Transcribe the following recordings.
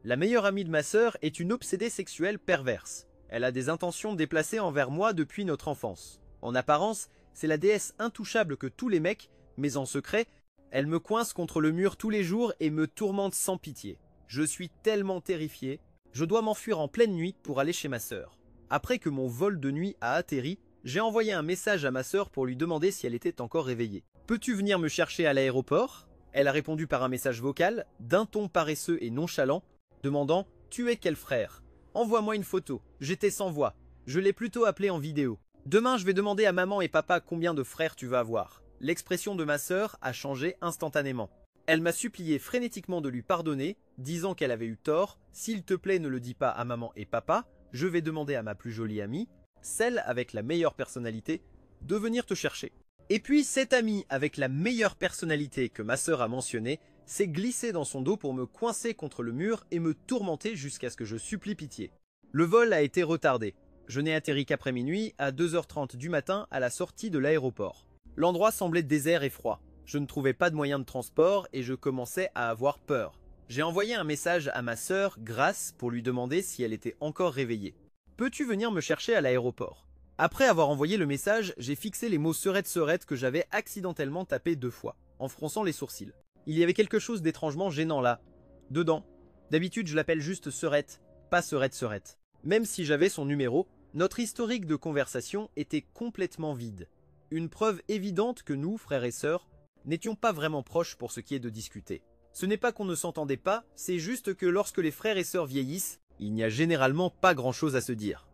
La meilleure amie de ma sœur est une obsédée sexuelle perverse. Elle a des intentions déplacées envers moi depuis notre enfance. En apparence, c'est la déesse intouchable que tous les mecs, mais en secret, elle me coince contre le mur tous les jours et me tourmente sans pitié. Je suis tellement terrifié, je dois m'enfuir en pleine nuit pour aller chez ma sœur. Après que mon vol de nuit a atterri, j'ai envoyé un message à ma sœur pour lui demander si elle était encore réveillée. « Peux-tu venir me chercher à l'aéroport ?» Elle a répondu par un message vocal, d'un ton paresseux et nonchalant, demandant « Tu es quel frère ? Envoie-moi une photo. J'étais sans voix. Je l'ai plutôt appelé en vidéo. Demain, je vais demander à maman et papa combien de frères tu vas avoir. » L'expression de ma sœur a changé instantanément. Elle m'a supplié frénétiquement de lui pardonner, disant qu'elle avait eu tort. « S'il te plaît, ne le dis pas à maman et papa. Je vais demander à ma plus jolie amie, celle avec la meilleure personnalité, de venir te chercher. » Et puis cette amie avec la meilleure personnalité que ma sœur a mentionnée s'est glissée dans son dos pour me coincer contre le mur et me tourmenter jusqu'à ce que je supplie pitié. Le vol a été retardé. Je n'ai atterri qu'après minuit, à 2h30 du matin, à la sortie de l'aéroport. L'endroit semblait désert et froid. Je ne trouvais pas de moyen de transport et je commençais à avoir peur. J'ai envoyé un message à ma sœur, Grace, pour lui demander si elle était encore réveillée. « Peux-tu venir me chercher à l'aéroport ?» Après avoir envoyé le message, j'ai fixé les mots serette que j'avais accidentellement tapés 2 fois, en fronçant les sourcils. Il y avait quelque chose d'étrangement gênant là, dedans. D'habitude, je l'appelle juste Serette, pas Serette. Même si j'avais son numéro, notre historique de conversation était complètement vide. Une preuve évidente que nous, frères et sœurs, n'étions pas vraiment proches pour ce qui est de discuter. Ce n'est pas qu'on ne s'entendait pas, c'est juste que lorsque les frères et sœurs vieillissent, il n'y a généralement pas grand-chose à se dire.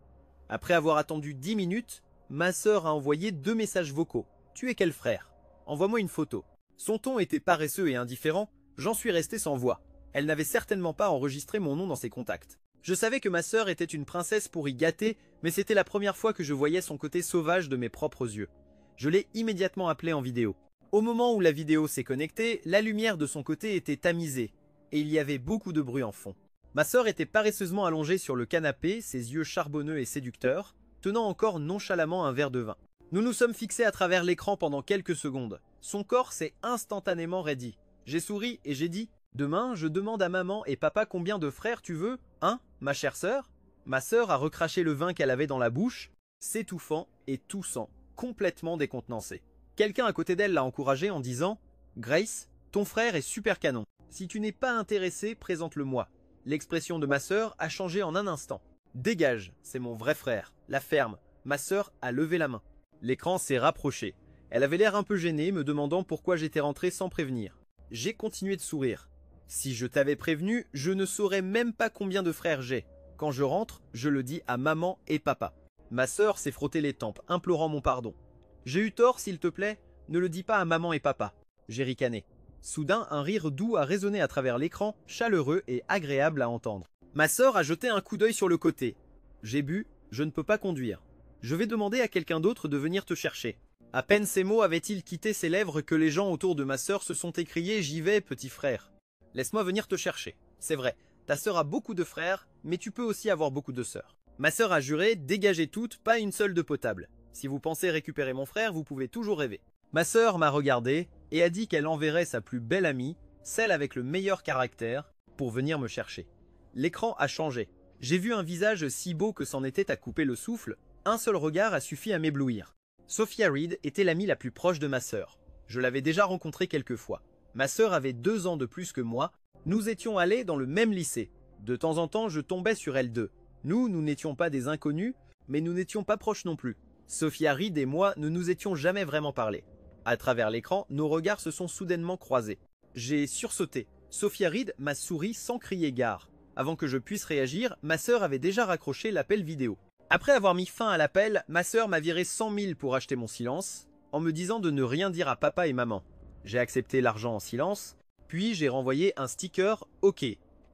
Après avoir attendu 10 minutes, ma sœur a envoyé 2 messages vocaux. « Tu es quel frère ? Envoie-moi une photo. » Son ton était paresseux et indifférent, j'en suis resté sans voix. Elle n'avait certainement pas enregistré mon nom dans ses contacts. Je savais que ma sœur était une princesse pour y gâter, mais c'était la première fois que je voyais son côté sauvage de mes propres yeux. Je l'ai immédiatement appelée en vidéo. Au moment où la vidéo s'est connectée, la lumière de son côté était tamisée, et il y avait beaucoup de bruit en fond. Ma sœur était paresseusement allongée sur le canapé, ses yeux charbonneux et séducteurs, tenant encore nonchalamment un verre de vin. Nous nous sommes fixés à travers l'écran pendant quelques secondes. Son corps s'est instantanément raidi. J'ai souri et j'ai dit « Demain, je demande à maman et papa combien de frères tu veux, hein, ma chère sœur ?» Ma sœur a recraché le vin qu'elle avait dans la bouche, s'étouffant et toussant, complètement décontenancée. Quelqu'un à côté d'elle l'a encouragée en disant « Grace, ton frère est super canon. Si tu n'es pas intéressée, présente-le-moi. » L'expression de ma sœur a changé en un instant. « Dégage, c'est mon vrai frère. La ferme. » Ma sœur a levé la main. L'écran s'est rapproché. Elle avait l'air un peu gênée, me demandant pourquoi j'étais rentré sans prévenir. J'ai continué de sourire. « Si je t'avais prévenu, je ne saurais même pas combien de frères j'ai. Quand je rentre, je le dis à maman et papa. » Ma sœur s'est frotté les tempes, implorant mon pardon. « J'ai eu tort, s'il te plaît. Ne le dis pas à maman et papa. » J'ai ricané. Soudain, un rire doux a résonné à travers l'écran, chaleureux et agréable à entendre. Ma sœur a jeté un coup d'œil sur le côté. J'ai bu, je ne peux pas conduire. Je vais demander à quelqu'un d'autre de venir te chercher. À peine ces mots avaient-ils quitté ses lèvres que les gens autour de ma sœur se sont écriés « J'y vais, petit frère. Laisse-moi venir te chercher. C'est vrai, ta sœur a beaucoup de frères, mais tu peux aussi avoir beaucoup de sœurs. » Ma sœur a juré « Dégagez toutes, pas une seule de potable. Si vous pensez récupérer mon frère, vous pouvez toujours rêver. » Ma sœur m'a regardé et a dit qu'elle enverrait sa plus belle amie, celle avec le meilleur caractère, pour venir me chercher. L'écran a changé. J'ai vu un visage si beau que c'en était à couper le souffle. Un seul regard a suffi à m'éblouir. Sophia Reed était l'amie la plus proche de ma sœur. Je l'avais déjà rencontrée quelques fois. Ma sœur avait 2 ans de plus que moi. Nous étions allés dans le même lycée. De temps en temps, je tombais sur elle deux. Nous n'étions pas des inconnus, mais nous n'étions pas proches non plus. Sophia Reed et moi ne nous étions jamais vraiment parlé. À travers l'écran, nos regards se sont soudainement croisés. J'ai sursauté. Sophia Reed m'a souri sans crier gare. Avant que je puisse réagir, ma sœur avait déjà raccroché l'appel vidéo. Après avoir mis fin à l'appel, ma sœur m'a viré 100 000 pour acheter mon silence, en me disant de ne rien dire à papa et maman. J'ai accepté l'argent en silence, puis j'ai renvoyé un sticker « OK ».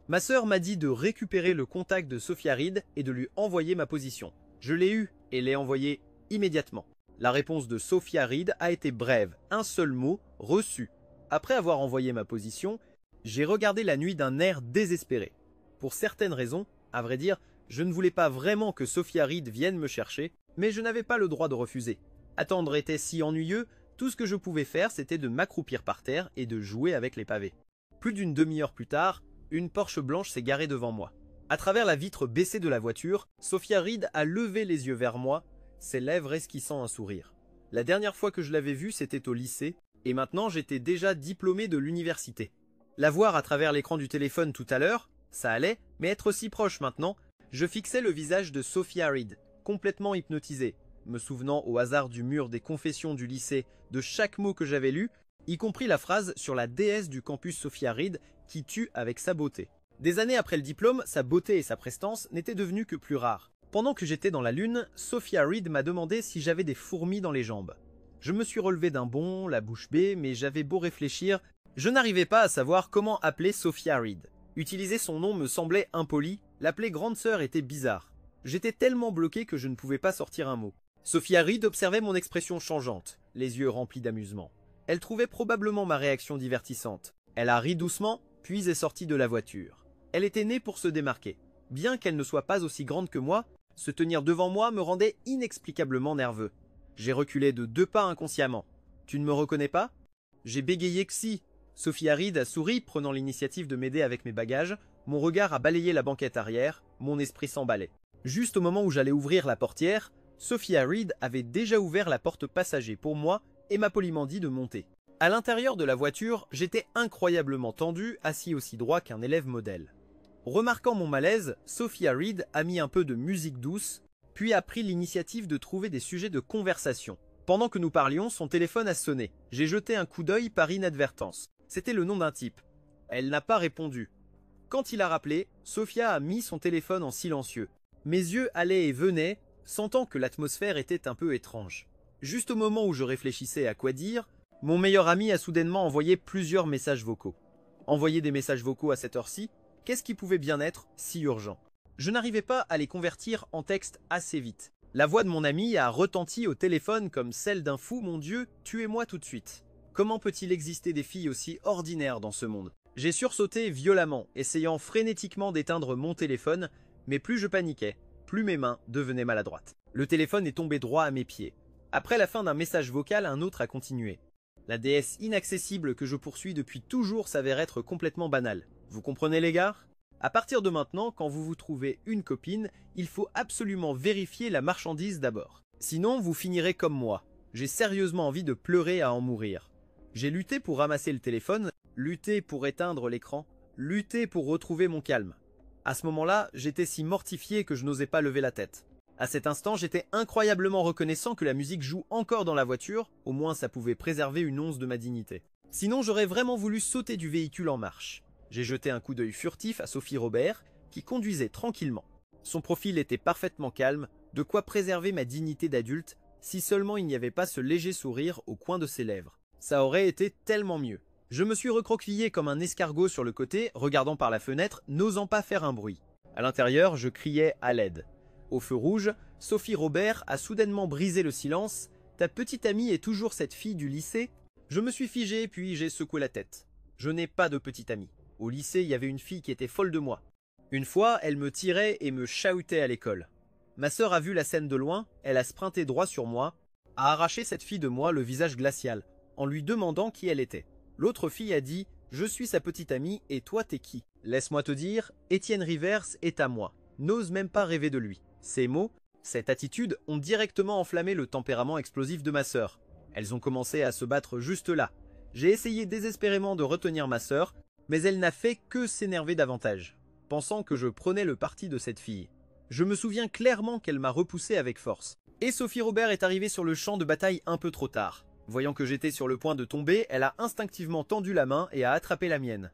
Ma sœur m'a dit de récupérer le contact de Sophia Reed et de lui envoyer ma position. Je l'ai eu et l'ai envoyé immédiatement. La réponse de Sophia Reed a été brève, un seul mot, reçu. Après avoir envoyé ma position, j'ai regardé la nuit d'un air désespéré. Pour certaines raisons, à vrai dire, je ne voulais pas vraiment que Sophia Reed vienne me chercher, mais je n'avais pas le droit de refuser. Attendre était si ennuyeux, tout ce que je pouvais faire c'était de m'accroupir par terre et de jouer avec les pavés. Plus d'une demi-heure plus tard, une Porsche blanche s'est garée devant moi. À travers la vitre baissée de la voiture, Sophia Reed a levé les yeux vers moi, ses lèvres esquissant un sourire. La dernière fois que je l'avais vue, c'était au lycée, et maintenant j'étais déjà diplômé de l'université. La voir à travers l'écran du téléphone tout à l'heure, ça allait, mais être aussi proche maintenant, je fixais le visage de Sophia Reed, complètement hypnotisé, me souvenant au hasard du mur des confessions du lycée de chaque mot que j'avais lu, y compris la phrase sur la déesse du campus Sophia Reed qui tue avec sa beauté. Des années après le diplôme, sa beauté et sa prestance n'étaient devenues que plus rares. Pendant que j'étais dans la lune, Sophia Reed m'a demandé si j'avais des fourmis dans les jambes. Je me suis relevé d'un bond, la bouche bée, mais j'avais beau réfléchir, je n'arrivais pas à savoir comment appeler Sophia Reed. Utiliser son nom me semblait impoli, l'appeler grande sœur était bizarre. J'étais tellement bloqué que je ne pouvais pas sortir un mot. Sophia Reed observait mon expression changeante, les yeux remplis d'amusement. Elle trouvait probablement ma réaction divertissante. Elle a ri doucement, puis est sortie de la voiture. Elle était née pour se démarquer. Bien qu'elle ne soit pas aussi grande que moi, se tenir devant moi me rendait inexplicablement nerveux. J'ai reculé de 2 pas inconsciemment. « Tu ne me reconnais pas ?» J'ai bégayé que si. Sophia Reed a souri, prenant l'initiative de m'aider avec mes bagages. Mon regard a balayé la banquette arrière, mon esprit s'emballait. Juste au moment où j'allais ouvrir la portière, Sophia Reed avait déjà ouvert la porte passager pour moi et m'a poliment dit de monter. À l'intérieur de la voiture, j'étais incroyablement tendu, assis aussi droit qu'un élève modèle. Remarquant mon malaise, Sophia Reed a mis un peu de musique douce, puis a pris l'initiative de trouver des sujets de conversation. Pendant que nous parlions, son téléphone a sonné. J'ai jeté un coup d'œil par inadvertance. C'était le nom d'un type. Elle n'a pas répondu. Quand il a rappelé, Sophia a mis son téléphone en silencieux. Mes yeux allaient et venaient, sentant que l'atmosphère était un peu étrange. Juste au moment où je réfléchissais à quoi dire, mon meilleur ami a soudainement envoyé plusieurs messages vocaux. Envoyer des messages vocaux à cette heure-ci, qu'est-ce qui pouvait bien être si urgent? Je n'arrivais pas à les convertir en texte assez vite. La voix de mon ami a retenti au téléphone comme celle d'un fou. Mon Dieu, tuez-moi tout de suite. Comment peut-il exister des filles aussi ordinaires dans ce monde? J'ai sursauté violemment, essayant frénétiquement d'éteindre mon téléphone, mais plus je paniquais, plus mes mains devenaient maladroites. Le téléphone est tombé droit à mes pieds. Après la fin d'un message vocal, un autre a continué. La déesse inaccessible que je poursuis depuis toujours s'avère être complètement banale. Vous comprenez les gars? À partir de maintenant, quand vous vous trouvez une copine, il faut absolument vérifier la marchandise d'abord. Sinon, vous finirez comme moi. J'ai sérieusement envie de pleurer à en mourir. J'ai lutté pour ramasser le téléphone, lutté pour éteindre l'écran, lutté pour retrouver mon calme. À ce moment-là, j'étais si mortifié que je n'osais pas lever la tête. À cet instant, j'étais incroyablement reconnaissant que la musique joue encore dans la voiture, au moins ça pouvait préserver une once de ma dignité. Sinon, j'aurais vraiment voulu sauter du véhicule en marche. J'ai jeté un coup d'œil furtif à Sophie Robert, qui conduisait tranquillement. Son profil était parfaitement calme, de quoi préserver ma dignité d'adulte, si seulement il n'y avait pas ce léger sourire au coin de ses lèvres. Ça aurait été tellement mieux. Je me suis recroquevillé comme un escargot sur le côté, regardant par la fenêtre, n'osant pas faire un bruit. À l'intérieur, je criais à l'aide. Au feu rouge, Sophie Robert a soudainement brisé le silence. « Ta petite amie est toujours cette fille du lycée ?» Je me suis figé puis j'ai secoué la tête. Je n'ai pas de petite amie. Au lycée, il y avait une fille qui était folle de moi. Une fois, elle me tirait et me chahutait à l'école. Ma sœur a vu la scène de loin, elle a sprinté droit sur moi, a arraché cette fille de moi le visage glacial, en lui demandant qui elle était. L'autre fille a dit « Je suis sa petite amie et toi t'es qui ?» Laisse-moi te dire, Étienne Rivers est à moi. N'ose même pas rêver de lui. Ces mots, cette attitude ont directement enflammé le tempérament explosif de ma sœur. Elles ont commencé à se battre juste là. J'ai essayé désespérément de retenir ma sœur, mais elle n'a fait que s'énerver davantage, pensant que je prenais le parti de cette fille. Je me souviens clairement qu'elle m'a repoussé avec force. Et Sophie Robert est arrivée sur le champ de bataille un peu trop tard. Voyant que j'étais sur le point de tomber, elle a instinctivement tendu la main et a attrapé la mienne.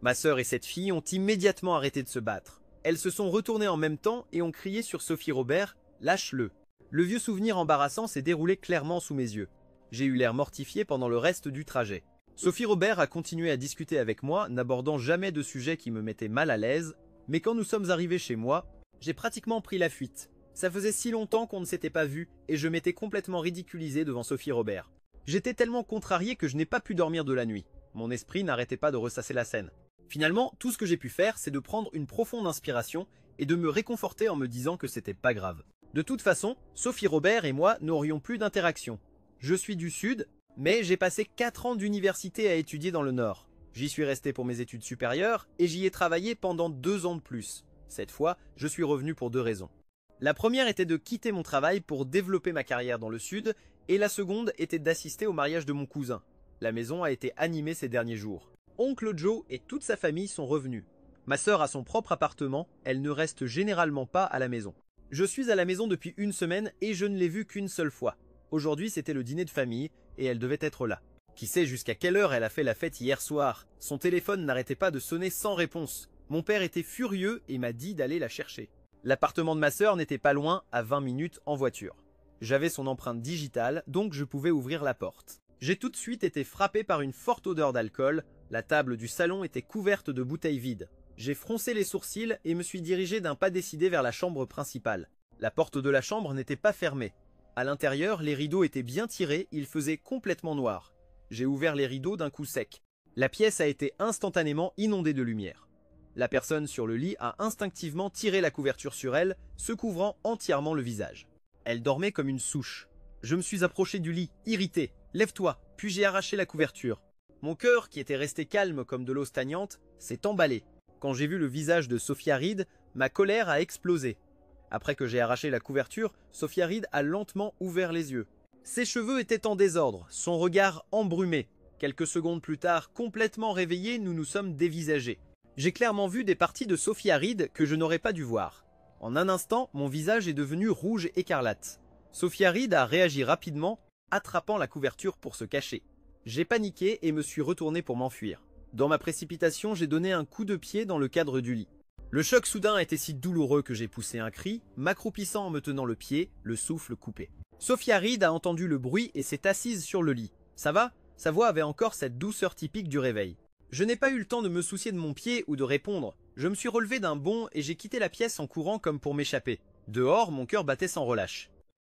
Ma sœur et cette fille ont immédiatement arrêté de se battre. Elles se sont retournées en même temps et ont crié sur Sophie Robert « Lâche-le ». Le vieux souvenir embarrassant s'est déroulé clairement sous mes yeux. J'ai eu l'air mortifié pendant le reste du trajet. Sophie Robert a continué à discuter avec moi, n'abordant jamais de sujet qui me mettait mal à l'aise, mais quand nous sommes arrivés chez moi, j'ai pratiquement pris la fuite. Ça faisait si longtemps qu'on ne s'était pas vu et je m'étais complètement ridiculisé devant Sophie Robert. J'étais tellement contrarié que je n'ai pas pu dormir de la nuit. Mon esprit n'arrêtait pas de ressasser la scène. Finalement, tout ce que j'ai pu faire, c'est de prendre une profonde inspiration et de me réconforter en me disant que c'était pas grave. De toute façon, Sophie Robert et moi n'aurions plus d'interaction. Je suis du Sud, mais j'ai passé 4 ans d'université à étudier dans le Nord. J'y suis resté pour mes études supérieures et j'y ai travaillé pendant 2 ans de plus. Cette fois, je suis revenu pour 2 raisons. La première était de quitter mon travail pour développer ma carrière dans le sud, et la seconde était d'assister au mariage de mon cousin. La maison a été animée ces derniers jours. Oncle Joe et toute sa famille sont revenus. Ma sœur a son propre appartement, elle ne reste généralement pas à la maison. Je suis à la maison depuis 1 semaine et je ne l'ai vue qu'une seule fois. Aujourd'hui c'était le dîner de famille et elle devait être là. Qui sait jusqu'à quelle heure elle a fait la fête hier soir? Son téléphone n'arrêtait pas de sonner sans réponse. Mon père était furieux et m'a dit d'aller la chercher. L'appartement de ma sœur n'était pas loin, à 20 minutes en voiture. J'avais son empreinte digitale, donc je pouvais ouvrir la porte. J'ai tout de suite été frappé par une forte odeur d'alcool, la table du salon était couverte de bouteilles vides. J'ai froncé les sourcils et me suis dirigé d'un pas décidé vers la chambre principale. La porte de la chambre n'était pas fermée. À l'intérieur, les rideaux étaient bien tirés, il faisait complètement noir. J'ai ouvert les rideaux d'un coup sec. La pièce a été instantanément inondée de lumière. La personne sur le lit a instinctivement tiré la couverture sur elle, se couvrant entièrement le visage. Elle dormait comme une souche. Je me suis approché du lit, irrité. « Lève-toi !» Puis j'ai arraché la couverture. Mon cœur, qui était resté calme comme de l'eau stagnante, s'est emballé. Quand j'ai vu le visage de Sophia Reed, ma colère a explosé. Après que j'ai arraché la couverture, Sophia Reed a lentement ouvert les yeux. Ses cheveux étaient en désordre, son regard embrumé. Quelques secondes plus tard, complètement réveillés, nous nous sommes dévisagés. J'ai clairement vu des parties de Sophia Reed que je n'aurais pas dû voir. En un instant, mon visage est devenu rouge écarlate. Sophia Reed a réagi rapidement, attrapant la couverture pour se cacher. J'ai paniqué et me suis retourné pour m'enfuir. Dans ma précipitation, j'ai donné un coup de pied dans le cadre du lit. Le choc soudain a été si douloureux que j'ai poussé un cri, m'accroupissant en me tenant le pied, le souffle coupé. Sophia Reed a entendu le bruit et s'est assise sur le lit. « Ça va ?» Sa voix avait encore cette douceur typique du réveil. Je n'ai pas eu le temps de me soucier de mon pied ou de répondre. Je me suis relevé d'un bond et j'ai quitté la pièce en courant comme pour m'échapper. Dehors, mon cœur battait sans relâche.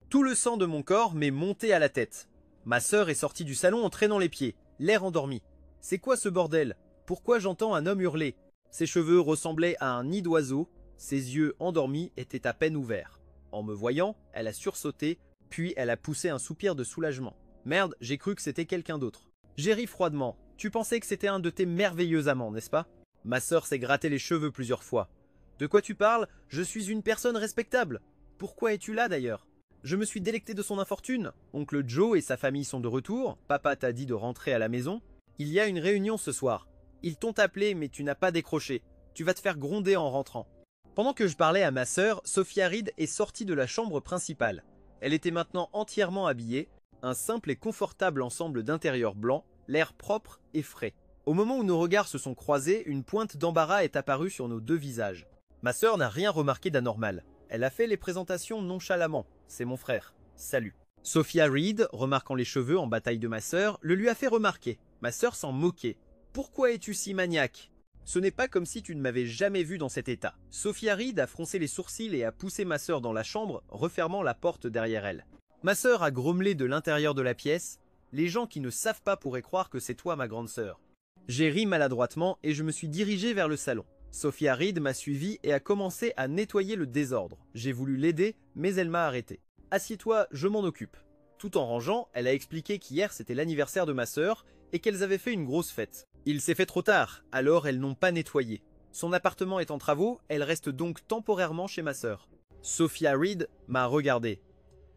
Tout le sang de mon corps m'est monté à la tête. Ma sœur est sortie du salon en traînant les pieds, l'air endormi. C'est quoi ce bordel? Pourquoi j'entends un homme hurler? Ses cheveux ressemblaient à un nid d'oiseau, ses yeux endormis étaient à peine ouverts. En me voyant, elle a sursauté, puis elle a poussé un soupir de soulagement. Merde, j'ai cru que c'était quelqu'un d'autre. J'ai ri froidement. Tu pensais que c'était un de tes merveilleux amants, n'est-ce pas? Ma sœur s'est gratté les cheveux plusieurs fois. De quoi tu parles? Je suis une personne respectable. Pourquoi es-tu là d'ailleurs? Je me suis délecté de son infortune. Oncle Joe et sa famille sont de retour. Papa t'a dit de rentrer à la maison. Il y a une réunion ce soir. Ils t'ont appelé mais tu n'as pas décroché. Tu vas te faire gronder en rentrant. Pendant que je parlais à ma sœur, Sophia Reed est sortie de la chambre principale. Elle était maintenant entièrement habillée. Un simple et confortable ensemble d'intérieur blanc, l'air propre et frais. Au moment où nos regards se sont croisés, une pointe d'embarras est apparue sur nos deux visages. Ma sœur n'a rien remarqué d'anormal. Elle a fait les présentations nonchalamment. C'est mon frère. Salut. Sophia Reed, remarquant les cheveux en bataille de ma sœur, le lui a fait remarquer. Ma sœur s'en moquait. Pourquoi es-tu si maniaque? Ce n'est pas comme si tu ne m'avais jamais vu dans cet état. Sophia Reed a froncé les sourcils et a poussé ma sœur dans la chambre, refermant la porte derrière elle. Ma sœur a grommelé de l'intérieur de la pièce. Les gens qui ne savent pas pourraient croire que c'est toi ma grande sœur. J'ai ri maladroitement et je me suis dirigé vers le salon. Sophia Reed m'a suivi et a commencé à nettoyer le désordre. J'ai voulu l'aider, mais elle m'a arrêté. Assieds-toi, je m'en occupe. Tout en rangeant, elle a expliqué qu'hier c'était l'anniversaire de ma sœur et qu'elles avaient fait une grosse fête. Il s'est fait trop tard, alors elles n'ont pas nettoyé. Son appartement est en travaux, elle reste donc temporairement chez ma sœur. Sophia Reed m'a regardé.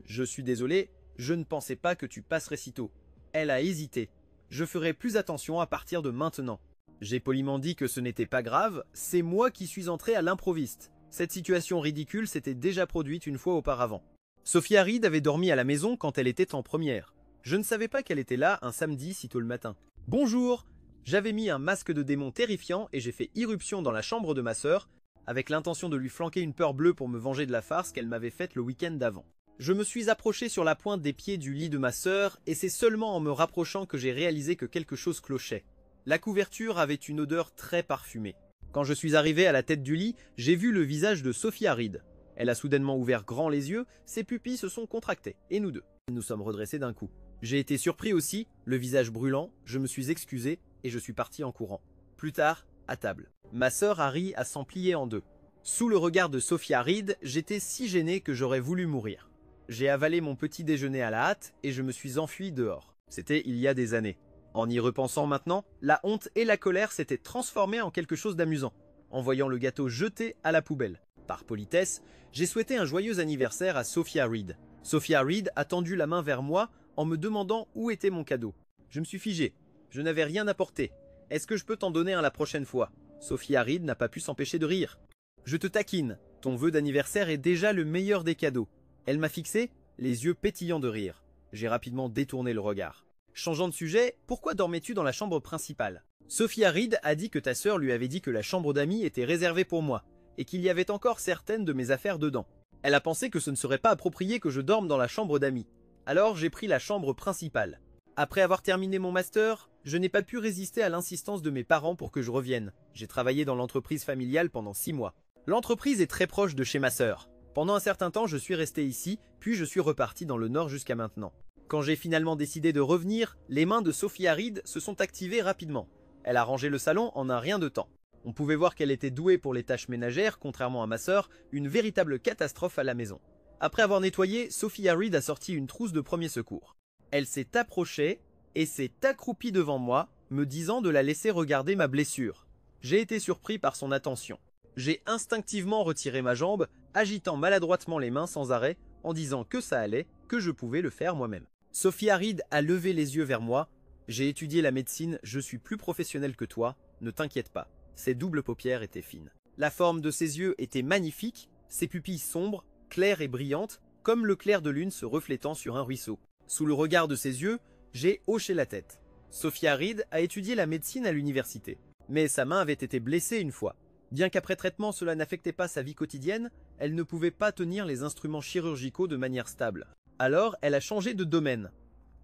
Je suis désolé, je ne pensais pas que tu passerais si tôt. Elle a hésité. Je ferai plus attention à partir de maintenant. J'ai poliment dit que ce n'était pas grave, c'est moi qui suis entré à l'improviste. Cette situation ridicule s'était déjà produite une fois auparavant. Sophia Reed avait dormi à la maison quand elle était en première. Je ne savais pas qu'elle était là un samedi si tôt le matin. Bonjour! J'avais mis un masque de démon terrifiant et j'ai fait irruption dans la chambre de ma sœur, avec l'intention de lui flanquer une peur bleue pour me venger de la farce qu'elle m'avait faite le week-end d'avant. Je me suis approché sur la pointe des pieds du lit de ma sœur et c'est seulement en me rapprochant que j'ai réalisé que quelque chose clochait. La couverture avait une odeur très parfumée. Quand je suis arrivé à la tête du lit, j'ai vu le visage de Sophia Reed. Elle a soudainement ouvert grand les yeux, ses pupilles se sont contractées, et nous deux. Nous sommes redressés d'un coup. J'ai été surpris aussi, le visage brûlant, je me suis excusé et je suis parti en courant. Plus tard, à table. Ma sœur Harry a s'en plié en deux. Sous le regard de Sophia Reed, j'étais si gêné que j'aurais voulu mourir. J'ai avalé mon petit déjeuner à la hâte et je me suis enfui dehors. C'était il y a des années. En y repensant maintenant, la honte et la colère s'étaient transformées en quelque chose d'amusant, en voyant le gâteau jeté à la poubelle. Par politesse, j'ai souhaité un joyeux anniversaire à Sophia Reed. Sophia Reed a tendu la main vers moi en me demandant où était mon cadeau. Je me suis figé. Je n'avais rien apporté. Est-ce que je peux t'en donner un la prochaine fois? Sophia Reed n'a pas pu s'empêcher de rire. Je te taquine. Ton vœu d'anniversaire est déjà le meilleur des cadeaux. Elle m'a fixé, les yeux pétillants de rire. J'ai rapidement détourné le regard. Changeant de sujet, pourquoi dormais-tu dans la chambre principale? Sophia Reed a dit que ta sœur lui avait dit que la chambre d'amis était réservée pour moi, et qu'il y avait encore certaines de mes affaires dedans. Elle a pensé que ce ne serait pas approprié que je dorme dans la chambre d'amis. Alors j'ai pris la chambre principale. Après avoir terminé mon master, je n'ai pas pu résister à l'insistance de mes parents pour que je revienne. J'ai travaillé dans l'entreprise familiale pendant 6 mois. L'entreprise est très proche de chez ma sœur. Pendant un certain temps, je suis resté ici, puis je suis reparti dans le nord jusqu'à maintenant. Quand j'ai finalement décidé de revenir, les mains de Sophia Reed se sont activées rapidement. Elle a rangé le salon en un rien de temps. On pouvait voir qu'elle était douée pour les tâches ménagères, contrairement à ma sœur, une véritable catastrophe à la maison. Après avoir nettoyé, Sophia Reed a sorti une trousse de premier secours. Elle s'est approchée et s'est accroupie devant moi, me disant de la laisser regarder ma blessure. J'ai été surpris par son attention. J'ai instinctivement retiré ma jambe, agitant maladroitement les mains sans arrêt, en disant que ça allait, que je pouvais le faire moi-même. Sophia Reed a levé les yeux vers moi. J'ai étudié la médecine, je suis plus professionnel que toi, ne t'inquiète pas. Ses doubles paupières étaient fines. La forme de ses yeux était magnifique, ses pupilles sombres, claires et brillantes, comme le clair de lune se reflétant sur un ruisseau. Sous le regard de ses yeux, j'ai hoché la tête. Sophia Reed a étudié la médecine à l'université. Mais sa main avait été blessée une fois. Bien qu'après traitement cela n'affectait pas sa vie quotidienne, elle ne pouvait pas tenir les instruments chirurgicaux de manière stable. Alors, elle a changé de domaine.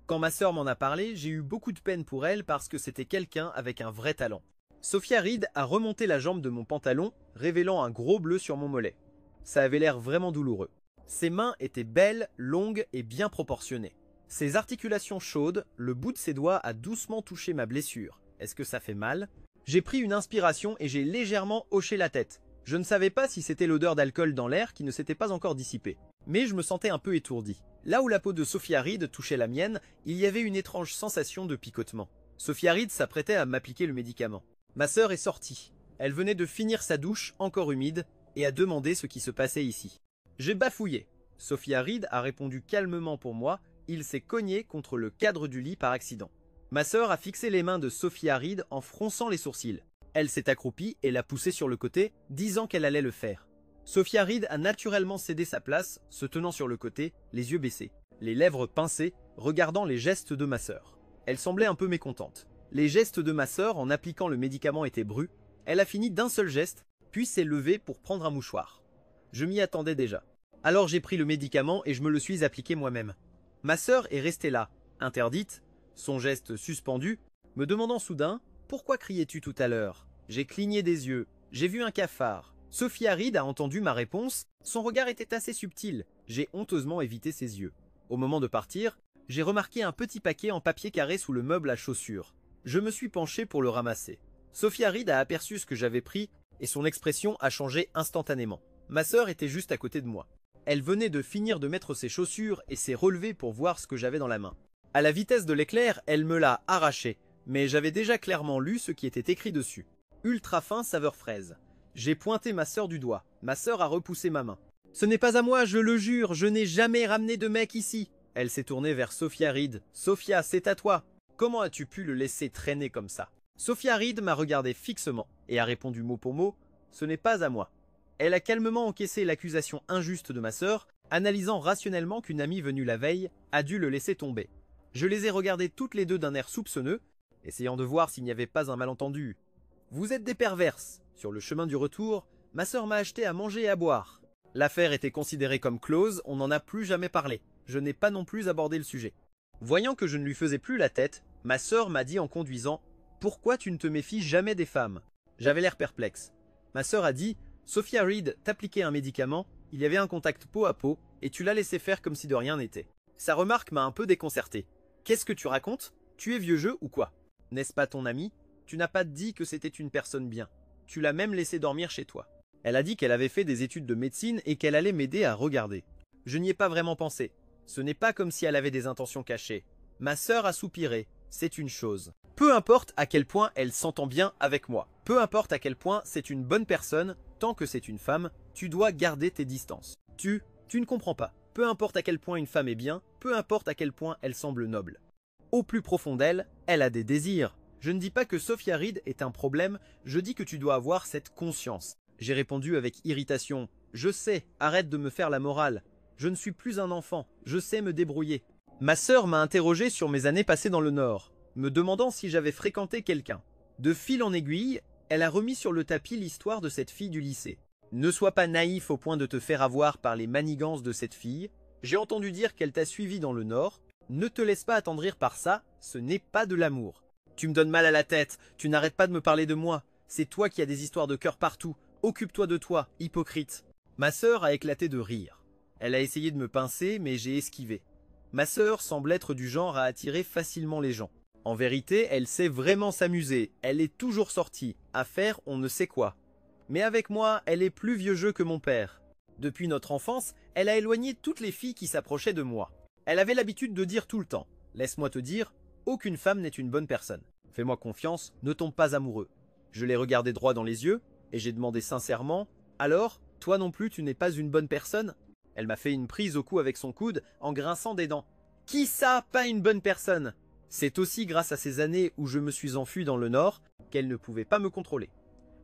Quand ma sœur m'en a parlé, j'ai eu beaucoup de peine pour elle parce que c'était quelqu'un avec un vrai talent. Sophia Reed a remonté la jambe de mon pantalon, révélant un gros bleu sur mon mollet. Ça avait l'air vraiment douloureux. Ses mains étaient belles, longues et bien proportionnées. Ses articulations chaudes, le bout de ses doigts a doucement touché ma blessure. Est-ce que ça fait mal? J'ai pris une inspiration et j'ai légèrement hoché la tête. Je ne savais pas si c'était l'odeur d'alcool dans l'air qui ne s'était pas encore dissipée. Mais je me sentais un peu étourdi. Là où la peau de Sophia Reed touchait la mienne, il y avait une étrange sensation de picotement. Sophia Reed s'apprêtait à m'appliquer le médicament. Ma sœur est sortie. Elle venait de finir sa douche, encore humide, et a demandé ce qui se passait ici. J'ai bafouillé. Sophia Reed a répondu calmement pour moi, il s'est cogné contre le cadre du lit par accident. Ma sœur a fixé les mains de Sophia Reed en fronçant les sourcils. Elle s'est accroupie et l'a poussé sur le côté, disant qu'elle allait le faire. Sophia Reed a naturellement cédé sa place, se tenant sur le côté, les yeux baissés, les lèvres pincées, regardant les gestes de ma sœur. Elle semblait un peu mécontente. Les gestes de ma sœur en appliquant le médicament étaient brus. Elle a fini d'un seul geste, puis s'est levée pour prendre un mouchoir. Je m'y attendais déjà. Alors j'ai pris le médicament et je me le suis appliqué moi-même. Ma sœur est restée là, interdite, son geste suspendu, me demandant soudain « Pourquoi criais-tu tout à l'heure » J'ai cligné des yeux, j'ai vu un cafard. Sophia Reed a entendu ma réponse, son regard était assez subtil, j'ai honteusement évité ses yeux. Au moment de partir, j'ai remarqué un petit paquet en papier carré sous le meuble à chaussures. Je me suis penché pour le ramasser. Sophia Reed a aperçu ce que j'avais pris et son expression a changé instantanément. Ma sœur était juste à côté de moi. Elle venait de finir de mettre ses chaussures et s'est relevée pour voir ce que j'avais dans la main. À la vitesse de l'éclair, elle me l'a arraché, mais j'avais déjà clairement lu ce qui était écrit dessus. Ultra fin saveur fraise. J'ai pointé ma sœur du doigt. Ma sœur a repoussé ma main. Ce n'est pas à moi, je le jure, je n'ai jamais ramené de mec ici. Elle s'est tournée vers Sophia Reed. Sophia, c'est à toi. Comment as-tu pu le laisser traîner comme ça? Sophia Reed m'a regardé fixement et a répondu mot pour mot, ce n'est pas à moi. Elle a calmement encaissé l'accusation injuste de ma sœur, analysant rationnellement qu'une amie venue la veille a dû le laisser tomber. Je les ai regardées toutes les deux d'un air soupçonneux, essayant de voir s'il n'y avait pas un malentendu. Vous êtes des perverses. Sur le chemin du retour, ma sœur m'a acheté à manger et à boire. L'affaire était considérée comme close, on n'en a plus jamais parlé. Je n'ai pas non plus abordé le sujet. Voyant que je ne lui faisais plus la tête, ma sœur m'a dit en conduisant « Pourquoi tu ne te méfies jamais des femmes ?» J'avais l'air perplexe. Ma sœur a dit « Sophia Reed t'appliquait un médicament, il y avait un contact peau à peau, et tu l'as laissé faire comme si de rien n'était. » Sa remarque m'a un peu déconcerté. « Qu'est-ce que tu racontes? Tu es vieux jeu ou quoi? N'est-ce pas ton ami? Tu n'as pas dit que c'était une personne bien. Tu l'as même laissé dormir chez toi. » Elle a dit qu'elle avait fait des études de médecine et qu'elle allait m'aider à regarder. Je n'y ai pas vraiment pensé. Ce n'est pas comme si elle avait des intentions cachées. Ma sœur a soupiré. c'est une chose. Peu importe à quel point elle s'entend bien avec moi, peu importe à quel point c'est une bonne personne, tant que c'est une femme, tu dois garder tes distances. Tu ne comprends pas. Peu importe à quel point une femme est bien, peu importe à quel point elle semble noble. Au plus profond d'elle, elle a des désirs. Je ne dis pas que Sophia Reed est un problème, je dis que tu dois avoir cette conscience. J'ai répondu avec irritation. Je sais, arrête de me faire la morale. Je ne suis plus un enfant, je sais me débrouiller. Ma sœur m'a interrogé sur mes années passées dans le Nord, me demandant si j'avais fréquenté quelqu'un. De fil en aiguille, elle a remis sur le tapis l'histoire de cette fille du lycée. Ne sois pas naïf au point de te faire avoir par les manigances de cette fille. J'ai entendu dire qu'elle t'a suivi dans le Nord. Ne te laisse pas attendrir par ça, ce n'est pas de l'amour. Tu me donnes mal à la tête, tu n'arrêtes pas de me parler de moi. C'est toi qui as des histoires de cœur partout. Occupe-toi de toi, hypocrite. Ma sœur a éclaté de rire. Elle a essayé de me pincer, mais j'ai esquivé. Ma sœur semble être du genre à attirer facilement les gens. En vérité, elle sait vraiment s'amuser. Elle est toujours sortie, à faire on ne sait quoi. Mais avec moi, elle est plus vieux jeu que mon père. Depuis notre enfance, elle a éloigné toutes les filles qui s'approchaient de moi. Elle avait l'habitude de dire tout le temps « Laisse-moi te dire, aucune femme n'est une bonne personne. Fais-moi confiance, ne tombe pas amoureux. » Je l'ai regardé droit dans les yeux, et j'ai demandé sincèrement « Alors, toi non plus tu n'es pas une bonne personne ?» Elle m'a fait une prise au cou avec son coude en grinçant des dents. « Qui ça, pas une bonne personne ?» C'est aussi grâce à ces années où je me suis enfui dans le Nord qu'elle ne pouvait pas me contrôler.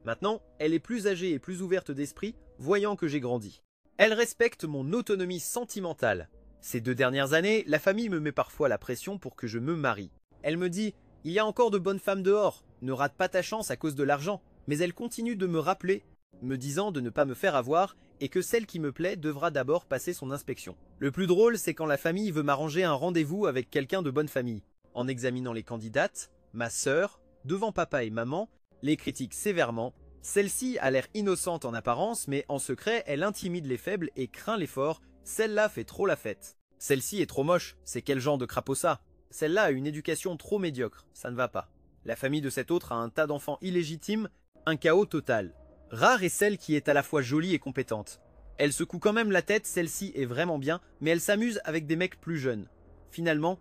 Maintenant, elle est plus âgée et plus ouverte d'esprit, voyant que j'ai grandi. Elle respecte mon autonomie sentimentale. Ces 2 dernières années, la famille me met parfois la pression pour que je me marie. Elle me dit « Il y a encore de bonnes femmes dehors, ne rate pas ta chance à cause de l'argent ». Mais elle continue de me rappeler, me disant de ne pas me faire avoir et que celle qui me plaît devra d'abord passer son inspection. Le plus drôle, c'est quand la famille veut m'arranger un rendez-vous avec quelqu'un de bonne famille. En examinant les candidates, ma sœur, devant papa et maman, les critique sévèrement. Celle-ci a l'air innocente en apparence, mais en secret, elle intimide les faibles et craint les forts. Celle-là fait trop la fête. Celle-ci est trop moche, c'est quel genre de crapaud ça? Celle-là a une éducation trop médiocre, ça ne va pas. La famille de cette autre a un tas d'enfants illégitimes, un chaos total. Rare est celle qui est à la fois jolie et compétente. Elle secoue quand même la tête, celle-ci est vraiment bien, mais elle s'amuse avec des mecs plus jeunes. Finalement,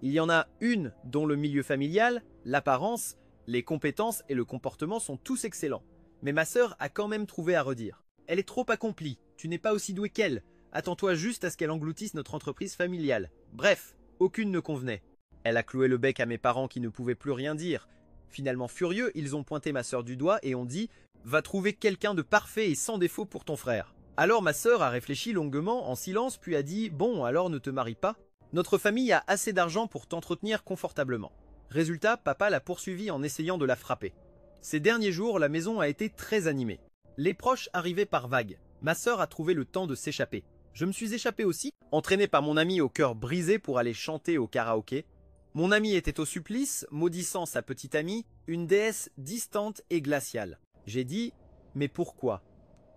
il y en a une dont le milieu familial, l'apparence, les compétences et le comportement sont tous excellents. Mais ma sœur a quand même trouvé à redire. Elle est trop accomplie, tu n'es pas aussi doué qu'elle. Attends-toi juste à ce qu'elle engloutisse notre entreprise familiale. Bref, aucune ne convenait. Elle a cloué le bec à mes parents qui ne pouvaient plus rien dire. Finalement furieux, ils ont pointé ma sœur du doigt et ont dit « Va trouver quelqu'un de parfait et sans défaut pour ton frère ». Alors ma sœur a réfléchi longuement, en silence, puis a dit « Bon, alors ne te marie pas. Notre famille a assez d'argent pour t'entretenir confortablement. » Résultat, papa l'a poursuivie en essayant de la frapper. Ces derniers jours, la maison a été très animée. Les proches arrivaient par vagues. Ma sœur a trouvé le temps de s'échapper. Je me suis échappé aussi, entraîné par mon ami au cœur brisé pour aller chanter au karaoké. Mon ami était au supplice, maudissant sa petite amie, une déesse distante et glaciale. J'ai dit « Mais pourquoi ?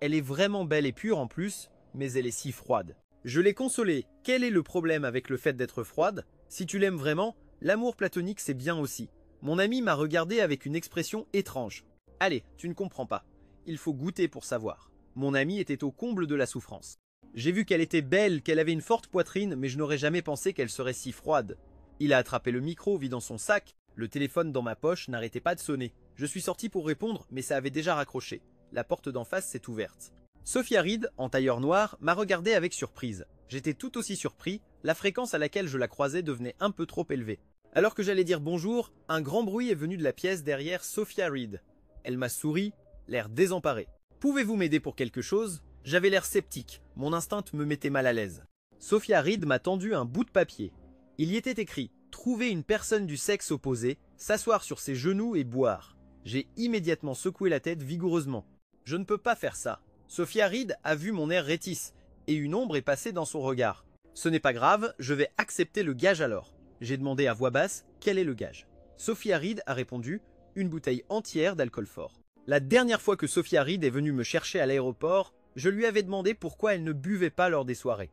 Elle est vraiment belle et pure en plus, mais elle est si froide. » Je l'ai consolée. Quel est le problème avec le fait d'être froide? Si tu l'aimes vraiment, l'amour platonique c'est bien aussi. Mon ami m'a regardé avec une expression étrange. Allez, tu ne comprends pas. Il faut goûter pour savoir. Mon ami était au comble de la souffrance. J'ai vu qu'elle était belle, qu'elle avait une forte poitrine, mais je n'aurais jamais pensé qu'elle serait si froide. Il a attrapé le micro, vidant son sac. Le téléphone dans ma poche n'arrêtait pas de sonner. Je suis sorti pour répondre, mais ça avait déjà raccroché. La porte d'en face s'est ouverte. Sophia Reed, en tailleur noir, m'a regardé avec surprise. J'étais tout aussi surpris, la fréquence à laquelle je la croisais devenait un peu trop élevée. Alors que j'allais dire bonjour, un grand bruit est venu de la pièce derrière Sophia Reed. Elle m'a souri, l'air désemparé. « Pouvez-vous m'aider pour quelque chose ?» J'avais l'air sceptique, mon instinct me mettait mal à l'aise. Sophia Reed m'a tendu un bout de papier. Il y était écrit « Trouver une personne du sexe opposé, s'asseoir sur ses genoux et boire ». J'ai immédiatement secoué la tête vigoureusement. Je ne peux pas faire ça. Sophia Reed a vu mon air rétice, et une ombre est passée dans son regard. Ce n'est pas grave, je vais accepter le gage alors. J'ai demandé à voix basse quel est le gage. Sophia Reed a répondu une bouteille entière d'alcool fort. La dernière fois que Sophia Reed est venue me chercher à l'aéroport, je lui avais demandé pourquoi elle ne buvait pas lors des soirées.